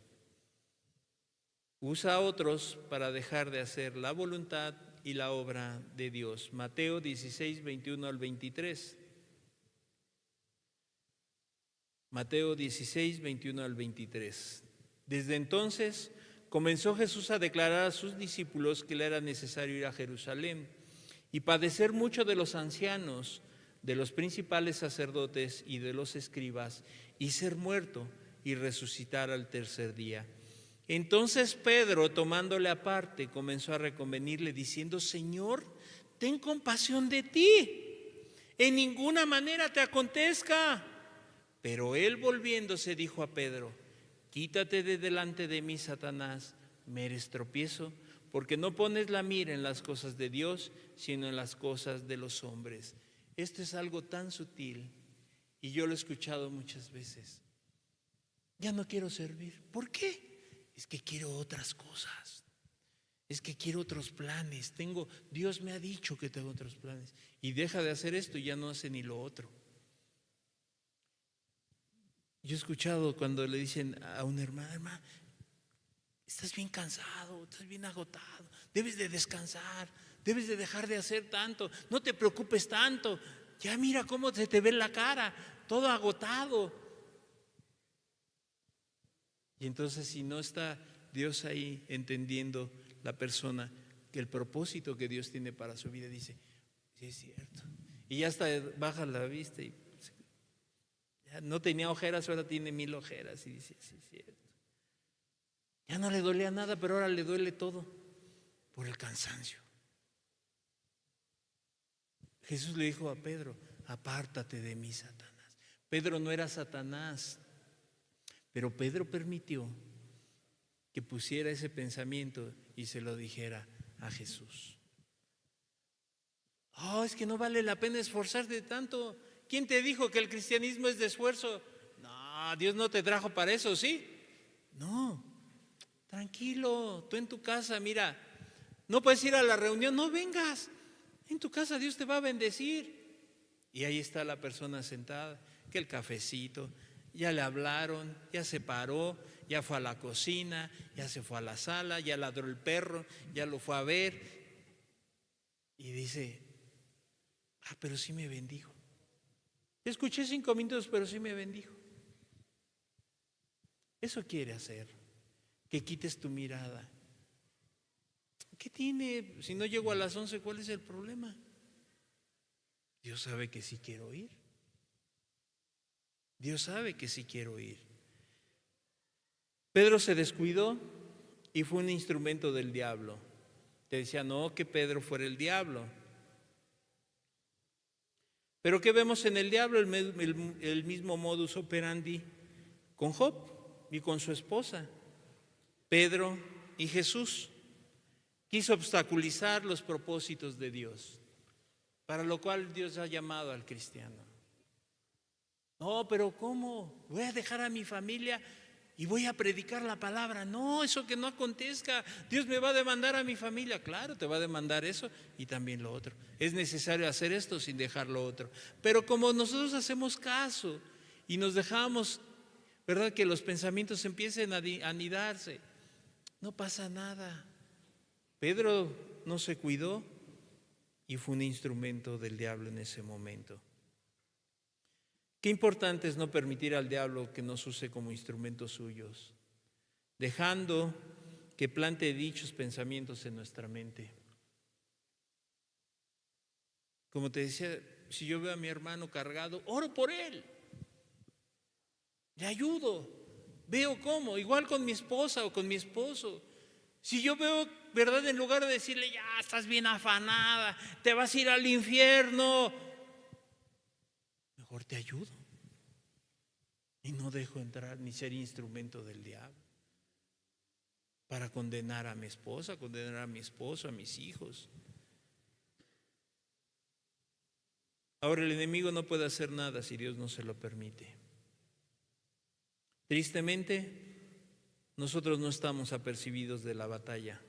Usa a otros para dejar de hacer la voluntad y la obra de Dios. Mateo 16, 21 al 23. Mateo 16, 21 al 23. Desde entonces comenzó Jesús a declarar a sus discípulos que le era necesario ir a Jerusalén y padecer mucho de los ancianos, de los principales sacerdotes y de los escribas, y ser muerto y resucitar al tercer día. Entonces Pedro, tomándole aparte, comenzó a reconvenirle diciendo: Señor, ten compasión de ti, en ninguna manera te acontezca. Pero él, volviéndose, dijo a Pedro: Quítate de delante de mí, Satanás, me eres tropiezo, porque no pones la mira en las cosas de Dios, sino en las cosas de los hombres. Esto es algo tan sutil y yo lo he escuchado muchas veces. Ya no quiero servir. ¿Por qué? Es que quiero otras cosas. Es que quiero otros planes. Dios me ha dicho que tengo otros planes. Y deja de hacer esto y ya no hace ni lo otro. Yo he escuchado cuando le dicen a una hermana: hermana, estás bien cansado, estás bien agotado, debes de descansar, debes de dejar de hacer tanto, no te preocupes tanto, ya mira cómo se te ve la cara, todo agotado. Y entonces, si no está Dios ahí entendiendo la persona que el propósito que Dios tiene para su vida, dice: sí, es cierto. Y ya hasta baja la vista y ya no tenía ojeras, ahora tiene 1000 ojeras. Y dice: sí, es cierto. Ya no le dolía nada, pero ahora le duele todo por el cansancio. Jesús le dijo a Pedro: apártate de mí, Satanás. Pedro no era Satanás, pero Pedro permitió que pusiera ese pensamiento y se lo dijera a Jesús. Oh, es que no vale la pena esforzarte tanto. ¿Quién te dijo que el cristianismo es de esfuerzo? No, Dios no te trajo para eso, ¿sí? No, tranquilo, tú en tu casa, mira, no puedes ir a la reunión, no vengas. En tu casa Dios te va a bendecir. Y ahí está la persona sentada, que el cafecito, ya le hablaron, ya se paró, ya fue a la cocina, ya se fue a la sala, ya ladró el perro, ya lo fue a ver. Y dice: pero sí me bendijo. Escuché 5 minutos, pero sí me bendijo. Eso quiere hacer, que quites tu mirada. ¿Qué tiene? Si no llego a las 11, ¿cuál es el problema? Dios sabe que sí quiero ir. Dios sabe que sí quiero ir. Pedro se descuidó y fue un instrumento del diablo. Te decía: no, que Pedro fuera el diablo. Pero ¿qué vemos en el diablo? El mismo modus operandi con Job y con su esposa, Pedro y Jesús. Quiso obstaculizar los propósitos de Dios, para lo cual Dios ha llamado al cristiano. No, pero ¿cómo? Voy a dejar a mi familia y voy a predicar la palabra. No, eso que no acontezca. Dios me va a demandar a mi familia. Claro, te va a demandar eso y también lo otro. Es necesario hacer esto sin dejar lo otro. Pero como nosotros hacemos caso y nos dejamos, ¿verdad?, que los pensamientos empiecen a anidarse, no pasa nada. Pedro no se cuidó y fue un instrumento del diablo en ese momento. Qué importante es no permitir al diablo que nos use como instrumentos suyos, dejando que plante dichos pensamientos en nuestra mente. Como te decía, si yo veo a mi hermano cargado, oro por él, le ayudo, veo cómo, igual con mi esposa o con mi esposo. Si yo veo, ¿verdad?, en lugar de decirle: ya estás bien afanada, te vas a ir al infierno, mejor te ayudo y no dejo entrar ni ser instrumento del diablo para condenar a mi esposa, condenar a mi esposo, a mis hijos. Ahora, el enemigo no puede hacer nada si Dios no se lo permite. Tristemente, nosotros no estamos apercibidos de la batalla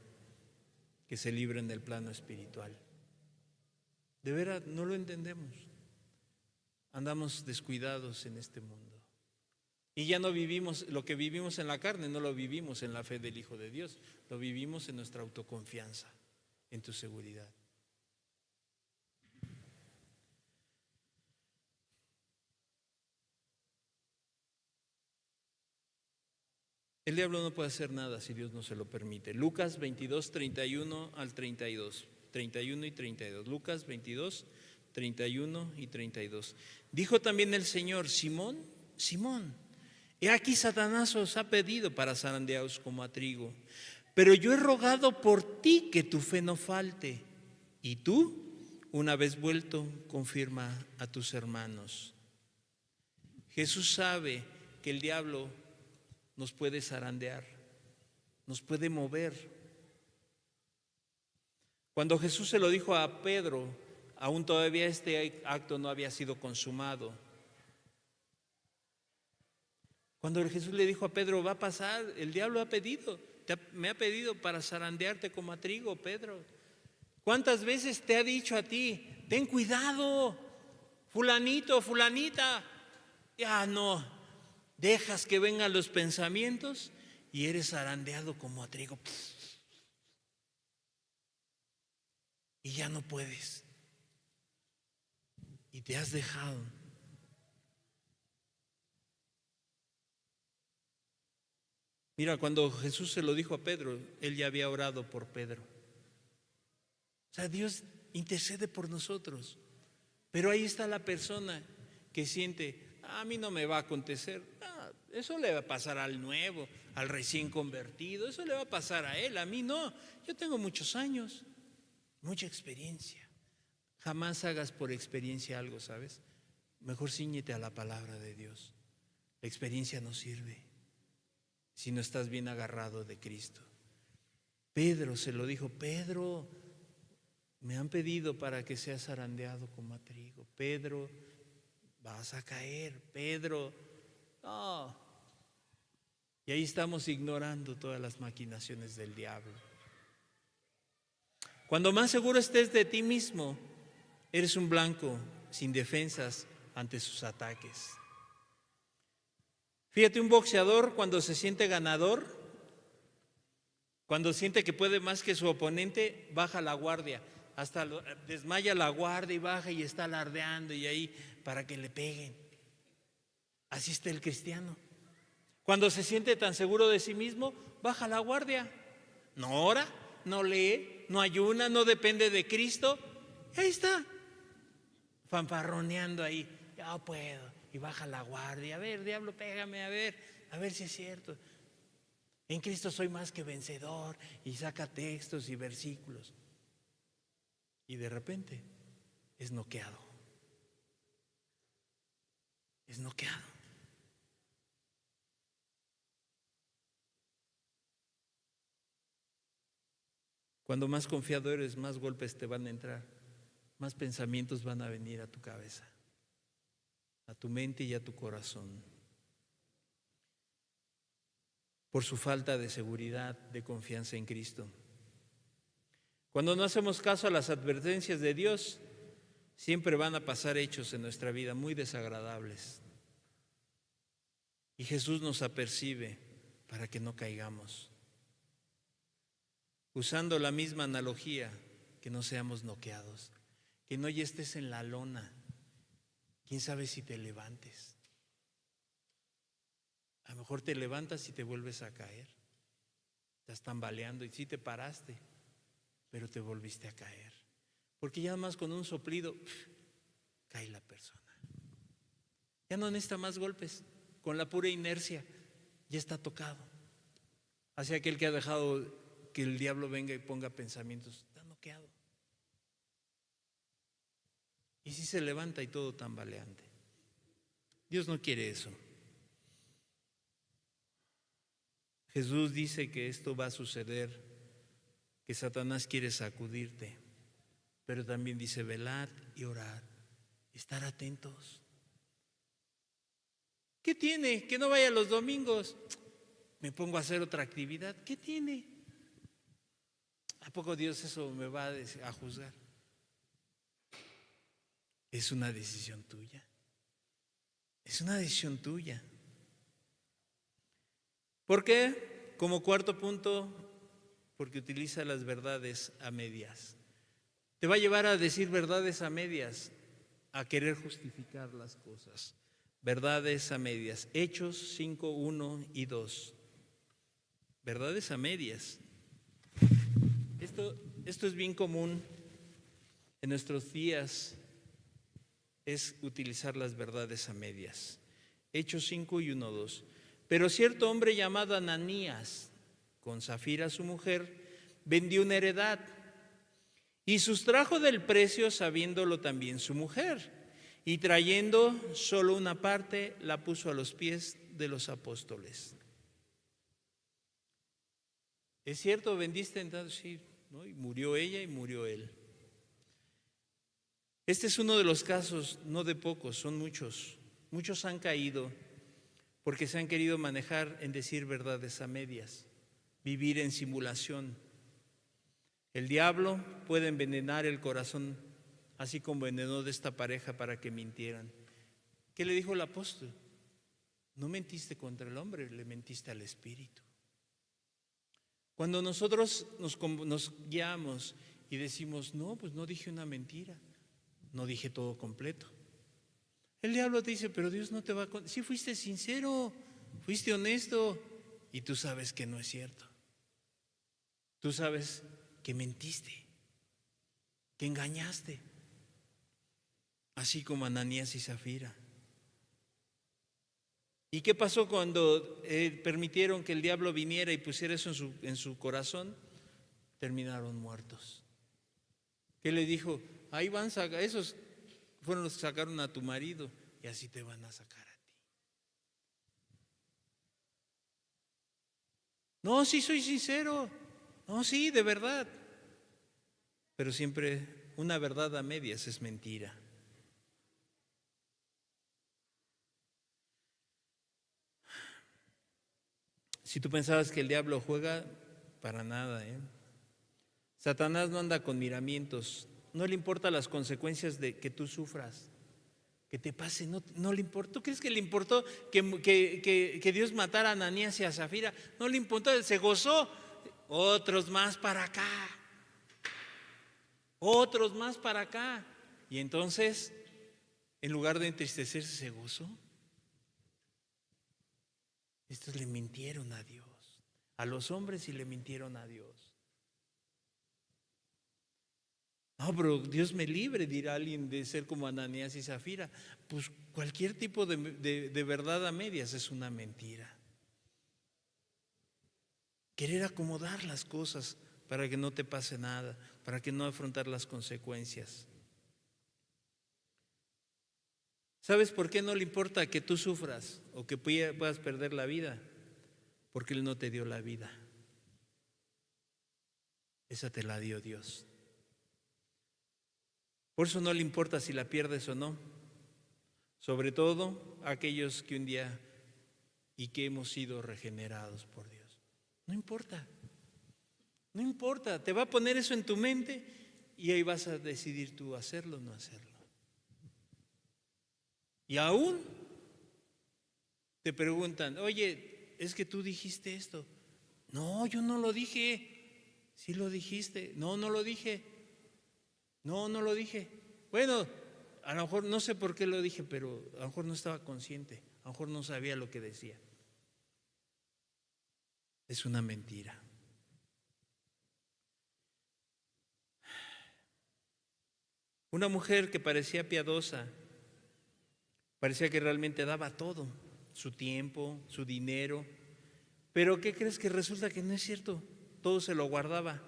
que se libra en el plano espiritual. De veras, no lo entendemos. Andamos descuidados en este mundo. Y ya no vivimos, lo que vivimos en la carne, no lo vivimos en la fe del Hijo de Dios. Lo vivimos en nuestra autoconfianza, en tu seguridad. El diablo no puede hacer nada si Dios no se lo permite. Lucas 22, 31 al 32. 31 y 32. Lucas 22, 31 y 32. Dijo también el Señor: Simón, Simón, he aquí Satanás os ha pedido para zarandearos como a trigo. Pero yo he rogado por ti que tu fe no falte. Y tú, una vez vuelto, confirma a tus hermanos. Jesús sabe que el diablo nos puede zarandear, nos puede mover. Cuando Jesús se lo dijo a Pedro, aún todavía este acto no había sido consumado. Cuando Jesús le dijo a Pedro: va a pasar, el diablo ha pedido, me ha pedido para zarandearte como a trigo, Pedro. ¿Cuántas veces te ha dicho a ti: ten cuidado, fulanito, fulanita? Ya no. dejas que vengan los pensamientos y eres zarandeado como a trigo. Y ya no puedes. Y te has dejado. Mira, cuando Jesús se lo dijo a Pedro, él ya había orado por Pedro. O sea, Dios intercede por nosotros. Pero ahí está la persona que siente, a mí no me va a acontecer. Eso le va a pasar al nuevo, al recién convertido. Eso le va a pasar a él, a mí no. Yo tengo muchos años, mucha experiencia. Jamás hagas por experiencia algo, ¿sabes? Mejor cíñete a la palabra de Dios. La experiencia no sirve si no estás bien agarrado de Cristo. Pedro se lo dijo, Pedro, me han pedido para que seas zarandeado como a trigo. Pedro, vas a caer, Pedro. No. Y ahí estamos ignorando todas las maquinaciones del diablo. Cuando más seguro estés de ti mismo, eres un blanco sin defensas ante sus ataques. Fíjate, un boxeador cuando se siente ganador, cuando siente que puede más que su oponente, baja la guardia, hasta desmaya la guardia y baja y está alardeando y ahí para que le peguen. Así está el cristiano. Cuando se siente tan seguro de sí mismo, baja la guardia. No ora, no lee, no ayuna, no depende de Cristo. Ahí está, fanfarroneando ahí. Ya puedo. Y baja la guardia. A ver, diablo, pégame, a ver si es cierto. En Cristo soy más que vencedor. Y saca textos y versículos. Y de repente es noqueado. Es noqueado. Cuando más confiado eres, más golpes te van a entrar, más pensamientos van a venir a tu cabeza, a tu mente y a tu corazón. Por su falta de seguridad, de confianza en Cristo. Cuando no hacemos caso a las advertencias de Dios, siempre van a pasar hechos en nuestra vida muy desagradables. Y Jesús nos apercibe para que no caigamos. Usando la misma analogía, que no seamos noqueados, que no ya estés en la lona. ¿Quién sabe si te levantes? A lo mejor te levantas y te vuelves a caer. Estás tambaleando y sí te paraste, pero te volviste a caer. Porque ya más con un soplido, cae la persona. Ya no necesita más golpes, con la pura inercia ya está tocado. Hacia aquel que ha dejado que el diablo venga y ponga pensamientos, está noqueado. Y si se levanta y todo tambaleante. Dios no quiere eso. Jesús dice que esto va a suceder, que Satanás quiere sacudirte, pero también dice velad y orad, estar atentos. ¿Qué tiene? Que no vaya los domingos. Me pongo a hacer otra actividad. ¿Qué tiene? ¿A poco Dios eso me va a juzgar? Es una decisión tuya. Es una decisión tuya. ¿Por qué? Como cuarto punto, porque utiliza las verdades a medias. Te va a llevar a decir verdades a medias, a querer justificar las cosas. Verdades a medias. Hechos 5, 1 y 2. Verdades a medias. Esto es bien común en nuestros días, es utilizar las verdades a medias. Hechos 5 y 1, 2. Pero cierto hombre llamado Ananías, con Zafira su mujer, vendió una heredad y sustrajo del precio sabiéndolo también su mujer, y trayendo solo una parte la puso a los pies de los apóstoles. ¿Es cierto? ¿Vendiste entonces? Sí, ¿no? Y murió ella y murió él. Este es uno de los casos, no de pocos, son muchos. Muchos han caído porque se han querido manejar en decir verdades a medias, vivir en simulación. El diablo puede envenenar el corazón, así como envenenó de esta pareja para que mintieran. ¿Qué le dijo el apóstol? No mentiste contra el hombre, le mentiste al espíritu. Cuando nosotros nos guiamos y decimos, no, pues no dije una mentira, no dije todo completo. El diablo te dice, pero Dios no te va a... Si fuiste sincero, fuiste honesto, y tú sabes que no es cierto. Tú sabes que mentiste, que engañaste, así como Ananías y Zafira. ¿Y qué pasó cuando permitieron que el diablo viniera y pusiera eso en su corazón? Terminaron muertos. ¿Qué le dijo? Ahí van, esos fueron los que sacaron a tu marido y así te van a sacar a ti. No, sí soy sincero. No, sí, de verdad. Pero siempre una verdad a medias es mentira. Si tú pensabas que el diablo juega, para nada, ¿eh? Satanás no anda con miramientos, no le importan las consecuencias de que tú sufras, que te pase, no le importó. ¿Tú crees que le importó que Dios matara a Ananías y a Zafira? No le importó, se gozó. Otros más para acá, otros más para acá. Y entonces, en lugar de entristecerse, se gozó. Estos le mintieron a Dios, a los hombres, y le mintieron a Dios. No, pero Dios me libre, dirá alguien, de ser como Ananías y Zafira. Pues cualquier tipo de verdad a medias es una mentira. Querer acomodar las cosas para que no te pase nada, para que no afrontar las consecuencias. ¿Sabes por qué no le importa que tú sufras o que puedas perder la vida? Porque Él no te dio la vida. Esa te la dio Dios. Por eso no le importa si la pierdes o no. Sobre todo a aquellos que un día y que hemos sido regenerados por Dios. No importa. No importa. Te va a poner eso en tu mente y ahí vas a decidir tú hacerlo o no hacerlo. Y aún te preguntan, oye, es que tú dijiste esto. No, yo no lo dije. Sí lo dijiste. No, no lo dije. No, no lo dije. Bueno, a lo mejor no sé por qué lo dije, pero a lo mejor no estaba consciente. A lo mejor no sabía lo que decía. Es una mentira. Una mujer que parecía piadosa, parecía que realmente daba todo, su tiempo, su dinero, pero ¿qué crees? Que resulta que no es cierto, todo se lo guardaba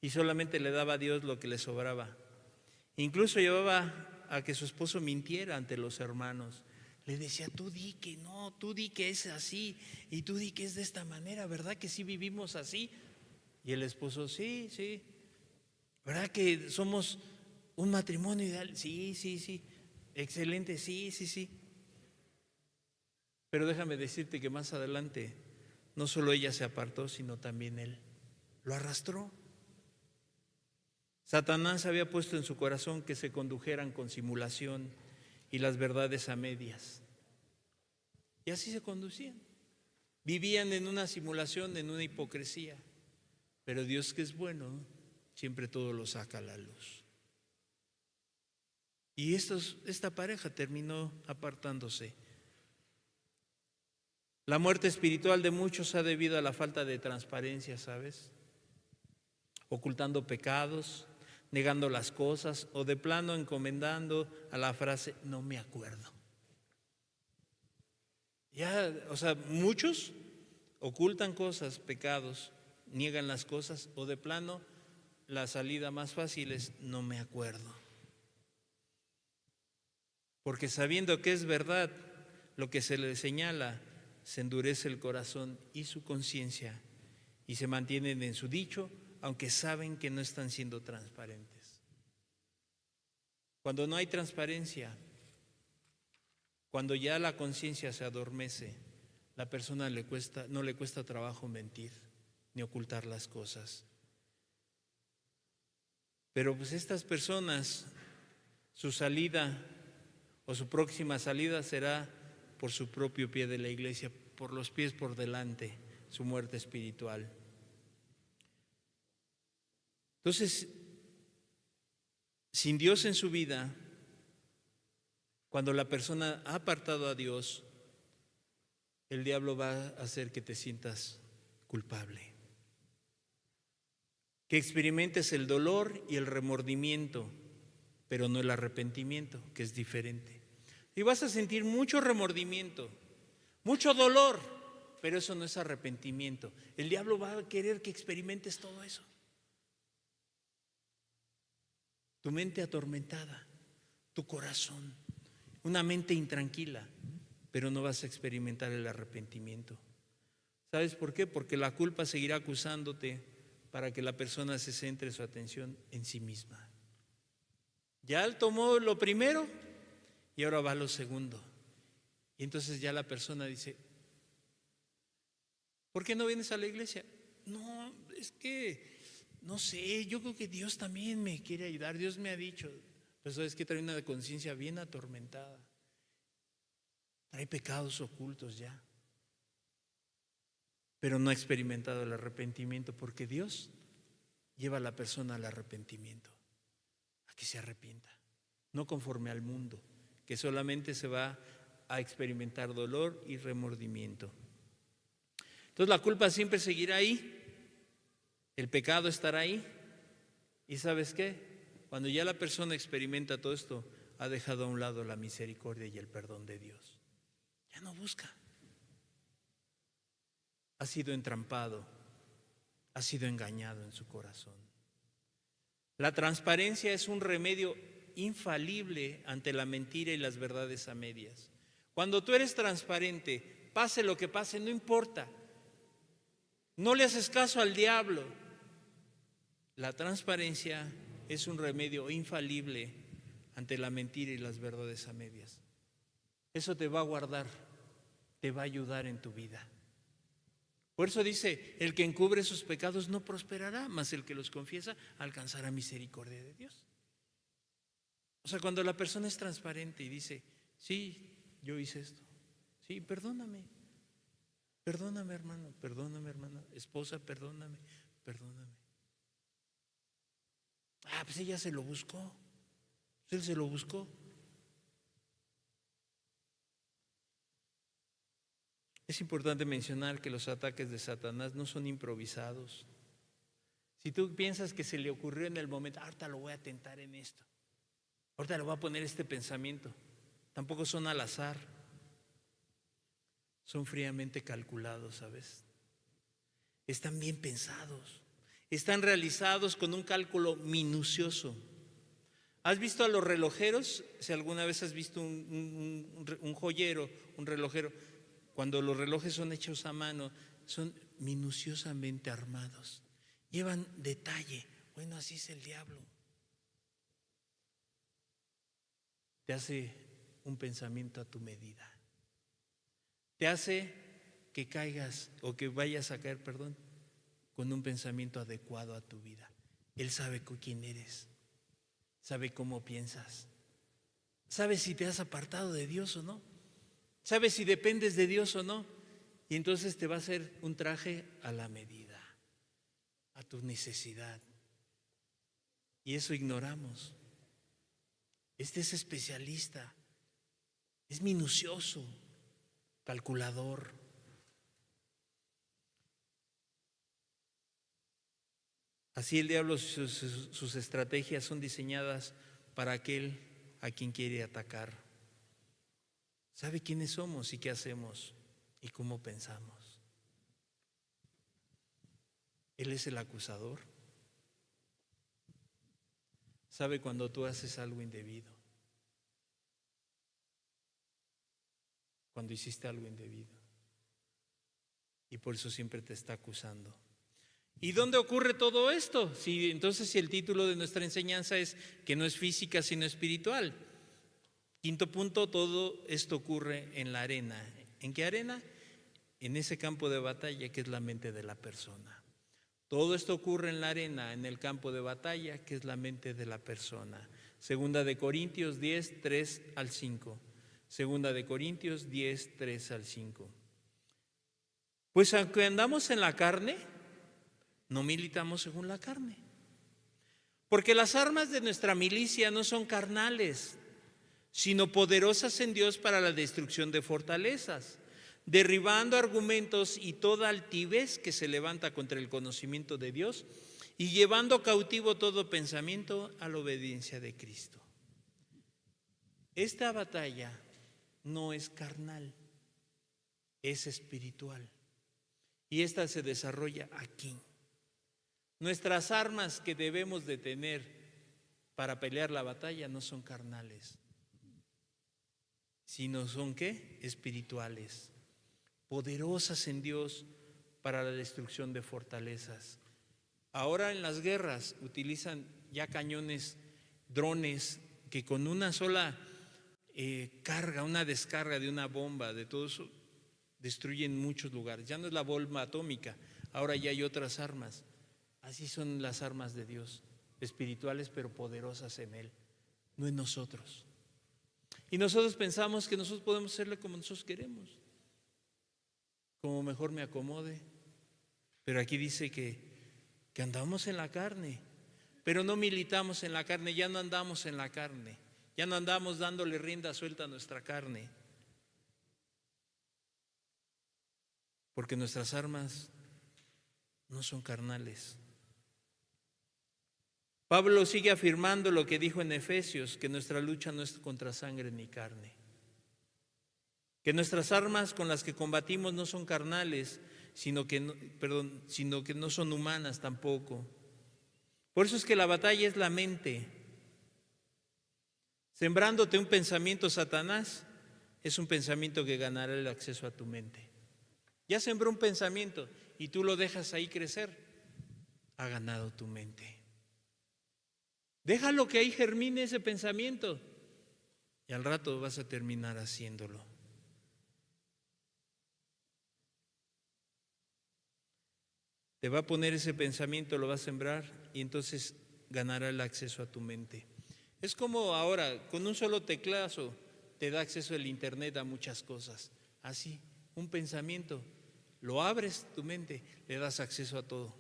y solamente le daba a Dios lo que le sobraba. Incluso llevaba a que su esposo mintiera ante los hermanos. Le decía, tú di que no, tú di que es así y tú di que es de esta manera, ¿verdad que sí vivimos así? Y el esposo, sí, sí. ¿Verdad que somos un matrimonio ideal? Sí, sí, sí. Excelente, sí, sí, sí. Pero déjame decirte que más adelante no solo ella se apartó, sino también él. Lo arrastró. Satanás había puesto en su corazón que se condujeran con simulación y las verdades a medias. Y así se conducían. Vivían en una simulación, en una hipocresía. Pero Dios, que es bueno, siempre todo lo saca a la luz. Y esta pareja terminó apartándose. La muerte espiritual de muchos ha debido a la falta de transparencia, ¿sabes? Ocultando pecados, negando las cosas o de plano encomendando a la frase, no me acuerdo. Ya, o sea, muchos ocultan cosas, pecados, niegan las cosas o de plano la salida más fácil es, no me acuerdo. Porque sabiendo que es verdad lo que se le señala, se endurece el corazón y su conciencia y se mantienen en su dicho, aunque saben que no están siendo transparentes. Cuando no hay transparencia, cuando ya la conciencia se adormece, la persona no le cuesta trabajo mentir ni ocultar las cosas. Pero pues estas personas, su salida o su próxima salida será por su propio pie de la iglesia, por los pies por delante, su muerte espiritual. Entonces, sin Dios en su vida, cuando la persona ha apartado a Dios, el diablo va a hacer que te sientas culpable, que experimentes el dolor y el remordimiento, pero no el arrepentimiento, que es diferente. Y vas a sentir mucho remordimiento, mucho dolor, pero eso no es arrepentimiento. El diablo va a querer que experimentes todo eso. Tu mente atormentada, tu corazón, una mente intranquila, pero no vas a experimentar el arrepentimiento. ¿Sabes por qué? Porque la culpa seguirá acusándote para que la persona se centre su atención en sí misma. Ya él tomó lo primero y ahora va a lo segundo. Y entonces ya la persona dice, ¿por qué no vienes a la iglesia? No, es que no sé, yo creo que Dios también me quiere ayudar. Dios me ha dicho, pero sabes que trae una conciencia bien atormentada, trae pecados ocultos ya, pero no ha experimentado el arrepentimiento, porque Dios lleva a la persona al arrepentimiento, a que se arrepienta, no conforme al mundo, que solamente se va a experimentar dolor y remordimiento. Entonces la culpa siempre seguirá ahí, el pecado estará ahí, y ¿sabes qué? Cuando ya la persona experimenta todo esto, ha dejado a un lado la misericordia y el perdón de Dios. Ya no busca. Ha sido entrampado, ha sido engañado en su corazón. La transparencia es un remedio infalible ante la mentira y las verdades a medias. Cuando tú eres transparente, pase lo que pase, no importa. No le haces caso al diablo. La transparencia es un remedio infalible ante la mentira y las verdades a medias. Eso te va a guardar, te va a ayudar en tu vida. Por eso dice, el que encubre sus pecados no prosperará, mas el que los confiesa alcanzará misericordia de Dios. O sea, cuando la persona es transparente y dice, sí, yo hice esto, sí, perdóname, perdóname hermano, perdóname hermana, esposa, perdóname, perdóname. Ah, pues ella se lo buscó, él se lo buscó. Es importante mencionar que los ataques de Satanás no son improvisados. Si tú piensas que se le ocurrió en el momento, ahorita lo voy a tentar en esto, ahorita le voy a poner este pensamiento, tampoco son al azar, son fríamente calculados, ¿sabes? Están bien pensados, están realizados con un cálculo minucioso. ¿Has visto a los relojeros? Si alguna vez has visto un joyero, un relojero, cuando los relojes son hechos a mano, son minuciosamente armados, llevan detalle. Bueno, así es el diablo. Te hace un pensamiento a tu medida, te hace que caigas o que vayas a caer, con un pensamiento adecuado a tu vida. Él sabe quién eres, sabe cómo piensas, sabe si te has apartado de Dios o no, sabe si dependes de Dios o no, y entonces te va a hacer un traje a la medida, a tu necesidad. Y eso ignoramos. Este es especialista, es minucioso, calculador. Así el diablo, sus estrategias son diseñadas para aquel a quien quiere atacar. Sabe quiénes somos y qué hacemos y cómo pensamos. Él es el acusador. Sabe cuando tú haces algo indebido, cuando hiciste algo indebido, y por eso siempre te está acusando. ¿Y dónde ocurre todo esto? Si el título de nuestra enseñanza es que no es física sino espiritual. Quinto punto, todo esto ocurre en la arena. ¿En qué arena? En ese campo de batalla que es la mente de la persona. Todo esto ocurre en la arena, en el campo de batalla que es la mente de la persona. Segunda de Corintios 10, 3 al 5. Segunda de Corintios 10, 3 al 5. Pues aunque andamos en la carne, no militamos según la carne. Porque las armas de nuestra milicia no son carnales, sino poderosas en Dios para la destrucción de fortalezas, derribando argumentos y toda altivez que se levanta contra el conocimiento de Dios y llevando cautivo todo pensamiento a la obediencia de Cristo. Esta batalla no es carnal, es espiritual. Y esta se desarrolla aquí. Nuestras armas que debemos de tener para pelear la batalla no son carnales, sino son ¿qué? Espirituales, poderosas en Dios para la destrucción de fortalezas. Ahora en las guerras utilizan ya cañones, drones, que con una sola carga, una descarga de una bomba, de todo eso, destruyen muchos lugares. Ya no es la bomba atómica, ahora ya hay otras armas. Así son las armas de Dios, espirituales pero poderosas en Él, no en nosotros. Y nosotros pensamos que nosotros podemos hacerle como nosotros queremos, como mejor me acomode. Pero aquí dice que andamos en la carne, pero no militamos en la carne, ya no andamos en la carne, ya no andamos dándole rienda suelta a nuestra carne. Porque nuestras armas no son carnales. Pablo sigue afirmando lo que dijo en Efesios, que nuestra lucha no es contra sangre ni carne. Que nuestras armas con las que combatimos no son carnales, sino que no son humanas tampoco. Por eso es que la batalla es la mente. Sembrándote un pensamiento, Satanás, es un pensamiento que ganará el acceso a tu mente. Ya sembró un pensamiento y tú lo dejas ahí crecer, ha ganado tu mente. Déjalo que ahí germine ese pensamiento y al rato vas a terminar haciéndolo. Te va a poner ese pensamiento, lo va a sembrar y entonces ganará el acceso a tu mente. Es como ahora, con un solo teclazo te da acceso el internet a muchas cosas. Así, un pensamiento, lo abres tu mente, le das acceso a todo.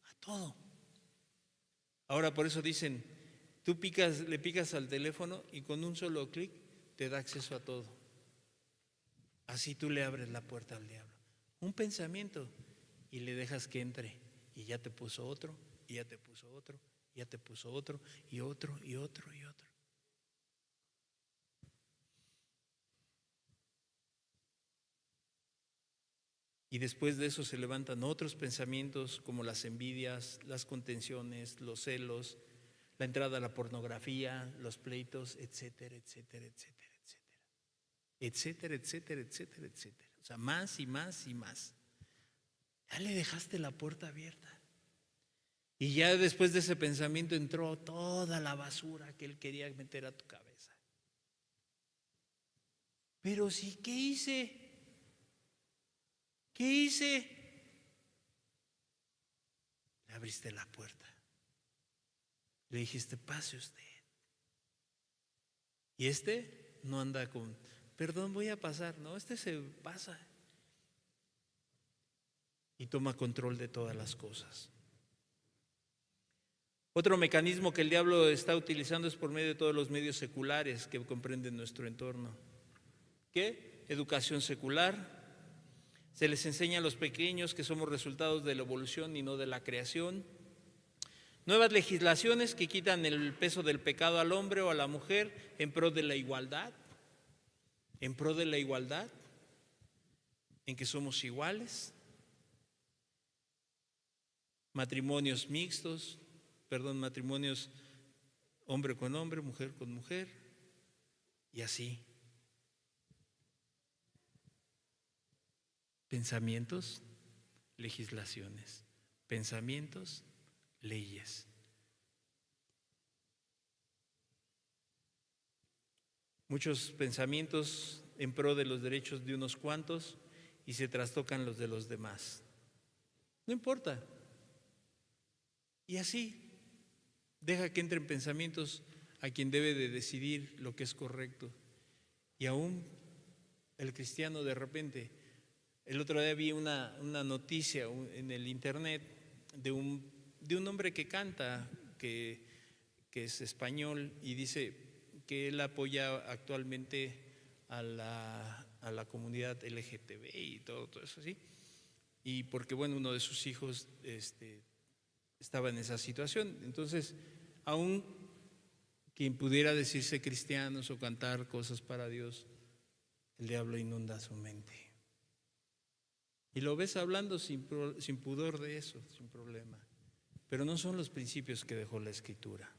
A todo. Ahora por eso dicen, tú le picas al teléfono y con un solo clic te da acceso a todo. Así tú le abres la puerta al diablo. Un pensamiento y le dejas que entre y ya te puso otro, y ya te puso otro, y ya te puso otro, y otro, y otro, y otro. Y después de eso se levantan otros pensamientos como las envidias, las contenciones, los celos, la entrada a la pornografía, los pleitos, etcétera, etcétera, etcétera, etcétera. Etcétera, etcétera, etcétera, etcétera. O sea, más y más y más. Ya le dejaste la puerta abierta. Y ya después de ese pensamiento entró toda la basura que él quería meter a tu cabeza. Pero sí, ¿qué hice? ¿Qué hice? Le abriste la puerta. Le dijiste, pase usted. Y no anda con, perdón, voy a pasar. No, se pasa. Y toma control de todas las cosas. Otro mecanismo que el diablo está utilizando es por medio de todos los medios seculares que comprenden nuestro entorno. ¿Qué? Educación secular. Se les enseña a los pequeños que somos resultados de la evolución y no de la creación. Nuevas legislaciones que quitan el peso del pecado al hombre o a la mujer en pro de la igualdad. En pro de la igualdad, en que somos iguales. Matrimonios hombre con hombre, mujer con mujer, y así. Pensamientos, legislaciones. Pensamientos, leyes. Muchos pensamientos en pro de los derechos de unos cuantos y se trastocan los de los demás. No importa. Y así, deja que entren pensamientos a quien debe de decidir lo que es correcto. Y aún el cristiano de repente, el otro día vi una noticia en el internet de un hombre que canta, que es español, y dice que él apoya actualmente a la comunidad LGTB y todo eso, ¿sí? Y porque, bueno, uno de sus hijos estaba en esa situación. Entonces, aún quien pudiera decirse cristianos o cantar cosas para Dios, el diablo inunda su mente. Y lo ves hablando sin pudor de eso, sin problema. Pero no son los principios que dejó la Escritura.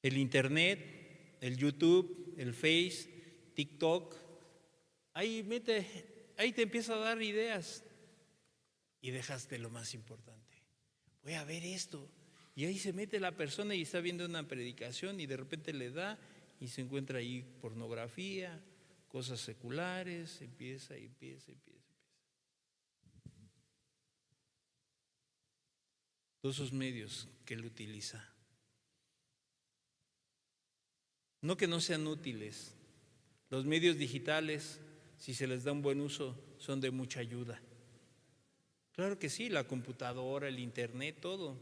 El internet, el YouTube, el Face, TikTok, ahí te empieza a dar ideas y dejaste lo más importante. Voy a ver esto. Y ahí se mete la persona y está viendo una predicación y de repente le da y se encuentra ahí pornografía, cosas seculares, empieza. Todos esos medios que él utiliza. No que no sean útiles. Los medios digitales, si se les da un buen uso, son de mucha ayuda. Claro que sí, la computadora, el internet, todo.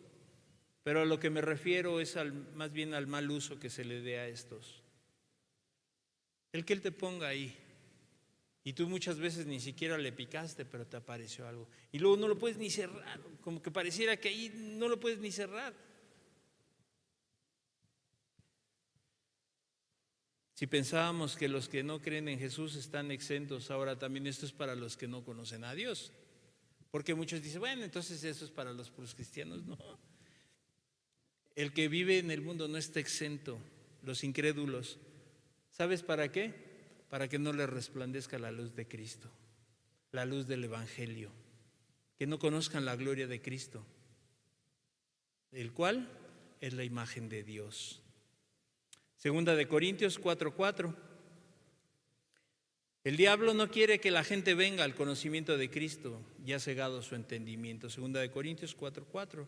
Pero a lo que me refiero es más bien al mal uso que se le dé a estos. El que él te ponga ahí. Y tú muchas veces ni siquiera le picaste, pero te apareció algo. Y luego no lo puedes ni cerrar, como que pareciera que ahí no lo puedes ni cerrar. Si pensábamos que los que no creen en Jesús están exentos, ahora también esto es para los que no conocen a Dios. Porque muchos dicen, bueno, entonces eso es para los puros cristianos. No. El que vive en el mundo no está exento, los incrédulos. ¿Sabes para qué? Para que no les resplandezca la luz de Cristo, la luz del Evangelio, que no conozcan la gloria de Cristo, el cual es la imagen de Dios. Segunda de Corintios 4:4. El diablo no quiere que la gente venga al conocimiento de Cristo, ya cegado su entendimiento. Segunda de Corintios 4:4.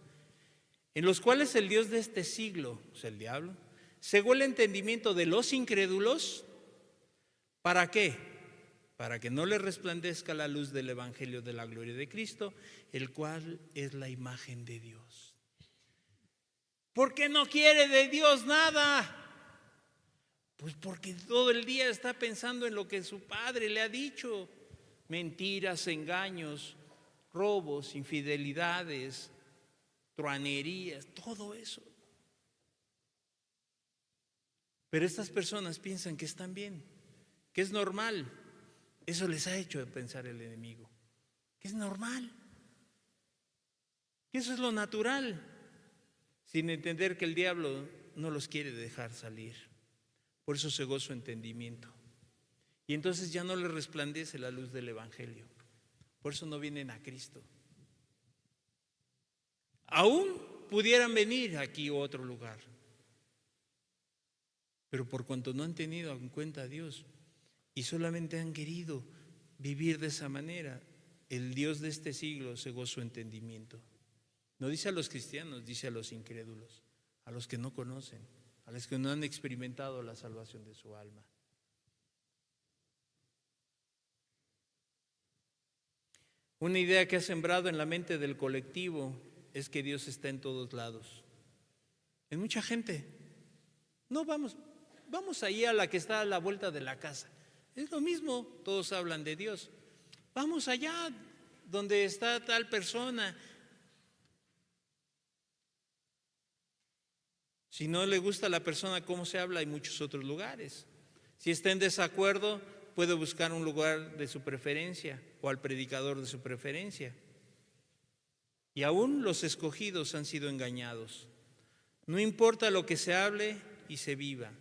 En los cuales el Dios de este siglo, o sea, el diablo, cegó el entendimiento de los incrédulos. ¿Para qué? Para que no les resplandezca la luz del Evangelio de la gloria de Cristo, el cual es la imagen de Dios. ¿Por qué no quiere de Dios nada? Pues porque todo el día está pensando en lo que su padre le ha dicho. Mentiras, engaños, robos, infidelidades, truanerías, todo eso. Pero estas personas piensan que están bien, que es normal. Eso les ha hecho pensar el enemigo, que es normal, que eso es lo natural, sin entender que el diablo no los quiere dejar salir. Por eso cegó su entendimiento. Y entonces ya no les resplandece la luz del Evangelio. Por eso no vienen a Cristo. Aún pudieran venir aquí o a otro lugar, pero por cuanto no han tenido en cuenta a Dios y solamente han querido vivir de esa manera, el Dios de este siglo cegó su entendimiento. No dice a los cristianos, dice a los incrédulos, a los que no conocen, a los que no han experimentado la salvación de su alma. Una idea que ha sembrado en la mente del colectivo es que Dios está en todos lados. En mucha gente. No, vamos ahí a la que está a la vuelta de la casa. Es lo mismo, todos hablan de Dios. Vamos allá donde está tal persona. Si no le gusta a la persona cómo se habla, hay muchos otros lugares. Si está en desacuerdo, puede buscar un lugar de su preferencia o al predicador de su preferencia. Y aún los escogidos han sido engañados. No importa lo que se hable y se viva.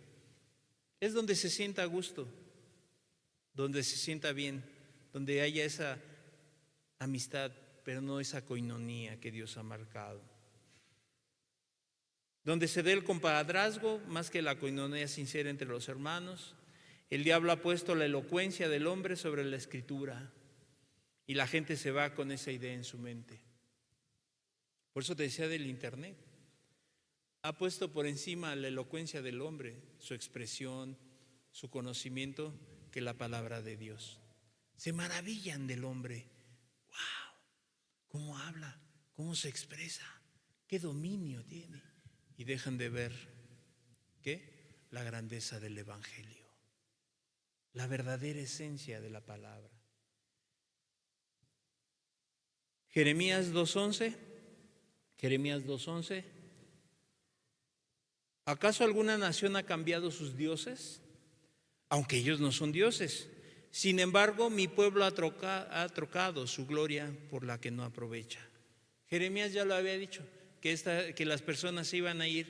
Es donde se sienta a gusto, donde se sienta bien, donde haya esa amistad, pero no esa coinonía que Dios ha marcado. Donde se dé el compadrazgo más que la coinonía sincera entre los hermanos. El diablo ha puesto la elocuencia del hombre sobre la Escritura y la gente se va con esa idea en su mente. Por eso te decía del internet. Ha puesto por encima la elocuencia del hombre, su expresión, su conocimiento que la palabra de Dios. Se maravillan del hombre. ¡Wow! ¿Cómo habla? ¿Cómo se expresa? ¿Qué dominio tiene? Y dejan de ver, ¿qué? La grandeza del Evangelio, la verdadera esencia de la palabra. Jeremías 2:11. Jeremías 2:11. ¿Acaso alguna nación ha cambiado sus dioses? Aunque ellos no son dioses. Sin embargo, mi pueblo ha trocado su gloria por la que no aprovecha. Jeremías ya lo había dicho, que las personas se iban a ir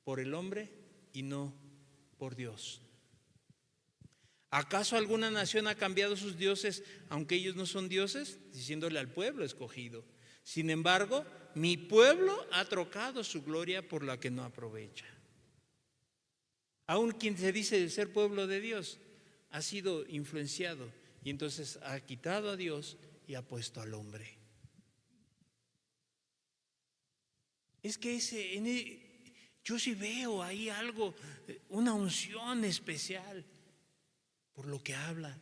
por el hombre y no por Dios. ¿Acaso alguna nación ha cambiado sus dioses, aunque ellos no son dioses? Diciéndole al pueblo escogido. Sin embargo, mi pueblo ha trocado su gloria por la que no aprovecha. Aún quien se dice ser pueblo de Dios ha sido influenciado y entonces ha quitado a Dios y ha puesto al hombre. Es que yo sí veo ahí algo, una unción especial por lo que habla,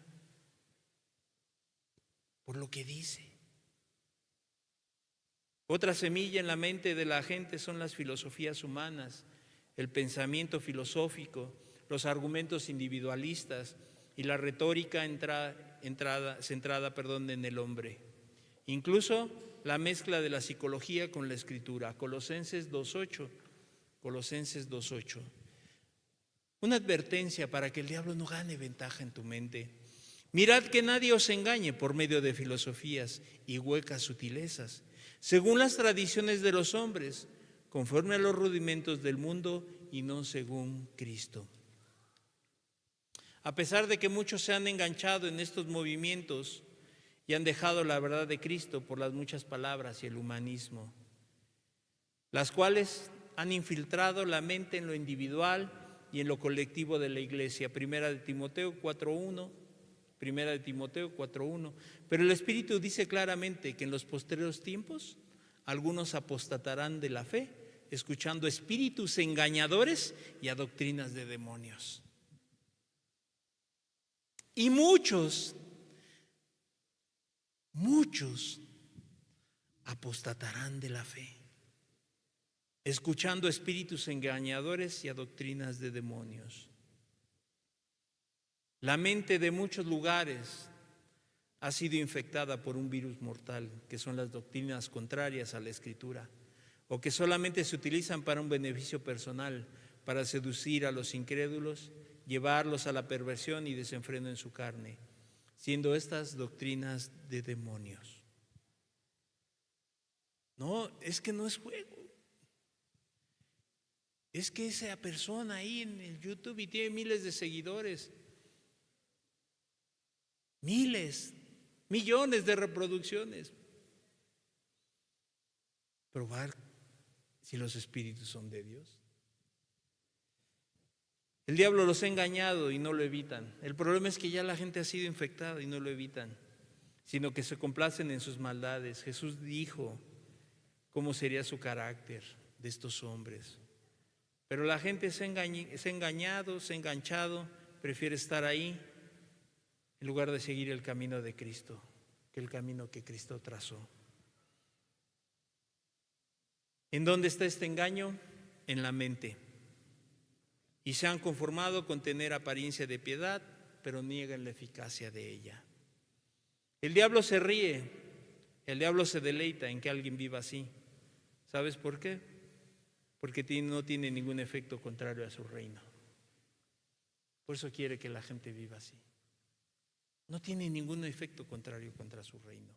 por lo que dice. Otra semilla en la mente de la gente son las filosofías humanas, el pensamiento filosófico, los argumentos individualistas y la retórica centrada en el hombre. Incluso la mezcla de la psicología con la escritura. Colosenses 2:8. Colosenses 2:8. Una advertencia para que el diablo no gane ventaja en tu mente. Mirad que nadie os engañe por medio de filosofías y huecas sutilezas, según las tradiciones de los hombres, conforme a los rudimentos del mundo y no según Cristo. A pesar de que muchos se han enganchado en estos movimientos y han dejado la verdad de Cristo por las muchas palabras y el humanismo, las cuales han infiltrado la mente en lo individual y en lo colectivo de la iglesia. Primera de Timoteo 4:1. Pero el Espíritu dice claramente que en los postreros tiempos algunos apostatarán de la fe, escuchando espíritus engañadores y a doctrinas de demonios. Y muchos apostatarán de la fe, escuchando espíritus engañadores y a doctrinas de demonios. La mente de muchos lugares ha sido infectada por un virus mortal, que son las doctrinas contrarias a la Escritura, o que solamente se utilizan para un beneficio personal, para seducir a los incrédulos, llevarlos a la perversión y desenfreno en su carne, siendo estas doctrinas de demonios. No, es que no es juego. Es que esa persona ahí en el YouTube y tiene miles de seguidores, miles, millones de reproducciones. Probar si los espíritus son de Dios. El diablo los ha engañado y no lo evitan. El problema es que ya la gente ha sido infectada y no lo evitan, sino que se complacen en sus maldades. Jesús dijo cómo sería su carácter de estos hombres. Pero la gente se ha engañado, se ha enganchado, prefiere estar ahí en lugar de seguir el camino de Cristo, que el camino que Cristo trazó. ¿En dónde está este engaño? En la mente. Y se han conformado con tener apariencia de piedad, pero niegan la eficacia de ella. El diablo se ríe, el diablo se deleita en que alguien viva así. ¿Sabes por qué? Porque no tiene ningún efecto contrario a su reino. Por eso quiere que la gente viva así. No tiene ningún efecto contrario contra su reino.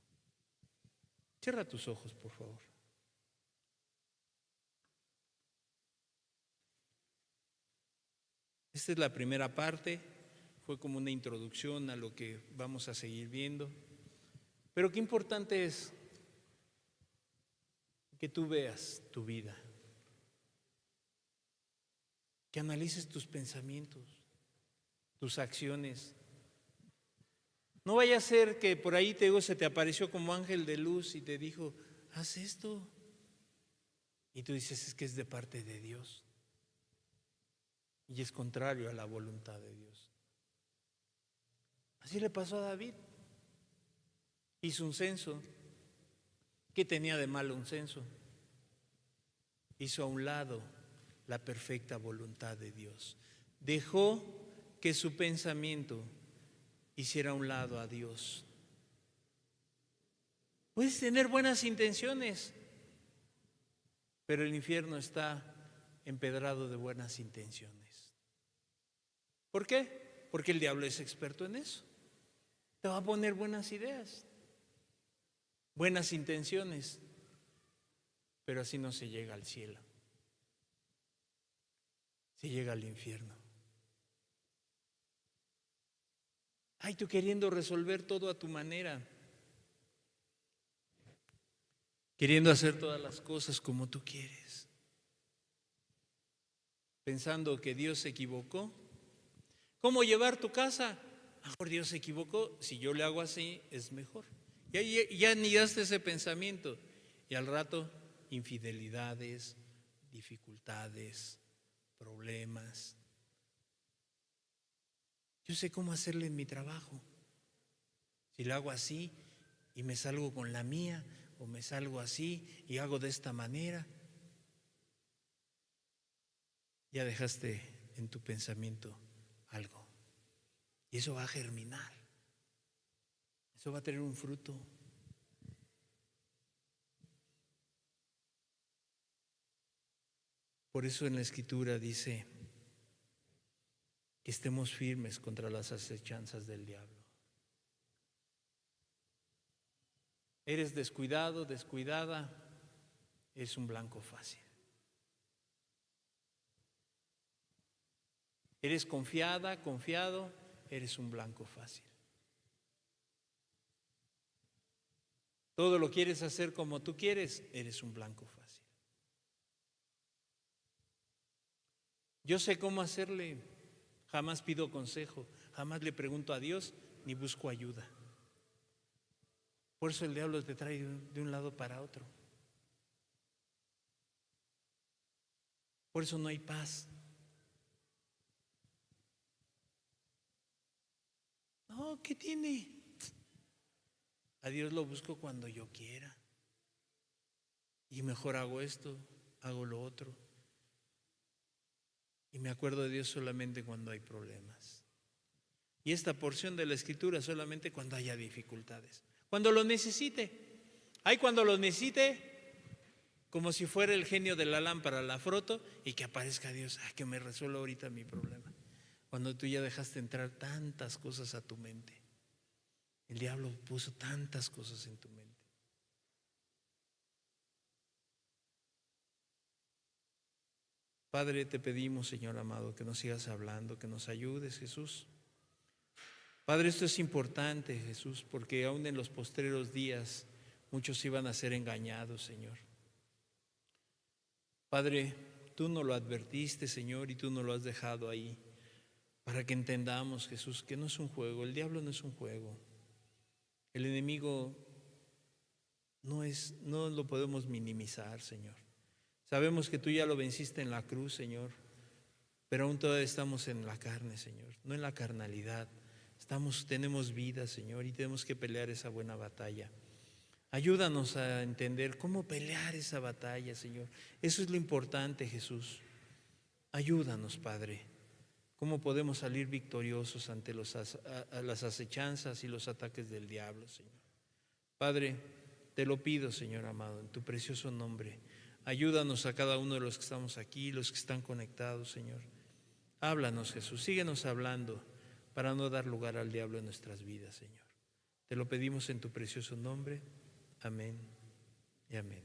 Cierra tus ojos, por favor. Esta es la primera parte, fue como una introducción a lo que vamos a seguir viendo. Pero qué importante es que tú veas tu vida, que analices tus pensamientos, tus acciones. No vaya a ser que por ahí se te apareció como ángel de luz y te dijo, haz esto. Y tú dices, es que es de parte de Dios. y es contrario a la voluntad de Dios. Así le pasó a David. Hizo un censo. ¿Qué tenía de malo un censo? Hizo a un lado la perfecta voluntad de Dios. Dejó que su pensamiento hiciera a un lado a Dios. Puedes tener buenas intenciones, pero el infierno está empedrado de buenas intenciones. ¿Por qué? Porque el diablo es experto en eso. Te va a poner buenas ideas, buenas intenciones, pero así no se llega al cielo, se llega al infierno. Ay, tú queriendo resolver todo a tu manera, queriendo hacer todas las cosas como tú quieres, pensando que Dios se equivocó. ¿Cómo llevar tu casa? Mejor Dios se equivocó, si yo le hago así es mejor. Ya anidaste ese pensamiento y al rato infidelidades, dificultades, problemas. Yo sé cómo hacerle en mi trabajo. Si lo hago así y me salgo con la mía, o me salgo así y hago de esta manera, ya dejaste en tu pensamiento algo. Y eso va a germinar. Eso va a tener un fruto. Por eso en la Escritura dice que estemos firmes contra las acechanzas del diablo. Eres descuidado, descuidada, es un blanco fácil. Eres confiada, confiado, eres un blanco fácil. Todo lo quieres hacer como tú quieres, eres un blanco fácil. Yo sé cómo hacerle, jamás pido consejo, jamás le pregunto a Dios ni busco ayuda. Por eso el diablo te trae de un lado para otro. Por eso no hay paz. No, ¿qué tiene? A Dios lo busco cuando yo quiera. Y mejor hago esto, hago lo otro. Y me acuerdo de Dios solamente cuando hay problemas. Y esta porción de la Escritura solamente cuando haya dificultades. Cuando lo necesite. Ay, cuando lo necesite, como si fuera el genio de la lámpara, la froto y que aparezca Dios, que me resuelva ahorita mi problema. Cuando tú ya dejaste entrar tantas cosas a tu mente. El diablo puso tantas cosas en tu mente. Padre, te pedimos, Señor amado, que nos sigas hablando, que nos ayudes, Jesús. Padre, esto es importante, Jesús, porque aún en los postreros días muchos iban a ser engañados, Señor. Padre, tú nos lo advertiste, Señor, y tú nos lo has dejado ahí para que entendamos, Jesús, que no es un juego, el diablo no es un juego. El enemigo no lo podemos minimizar, Señor. Sabemos que tú ya lo venciste en la cruz, Señor, pero aún todavía estamos en la carne, Señor, no en la carnalidad. Tenemos vida, Señor, y tenemos que pelear esa buena batalla. Ayúdanos a entender cómo pelear esa batalla, Señor. Eso es lo importante, Jesús. Ayúdanos, Padre. ¿Cómo podemos salir victoriosos ante las acechanzas y los ataques del diablo, Señor? Padre, te lo pido, Señor amado, en tu precioso nombre. Ayúdanos a cada uno de los que estamos aquí, los que están conectados, Señor. Háblanos, Jesús, síguenos hablando para no dar lugar al diablo en nuestras vidas, Señor. Te lo pedimos en tu precioso nombre. Amén y amén.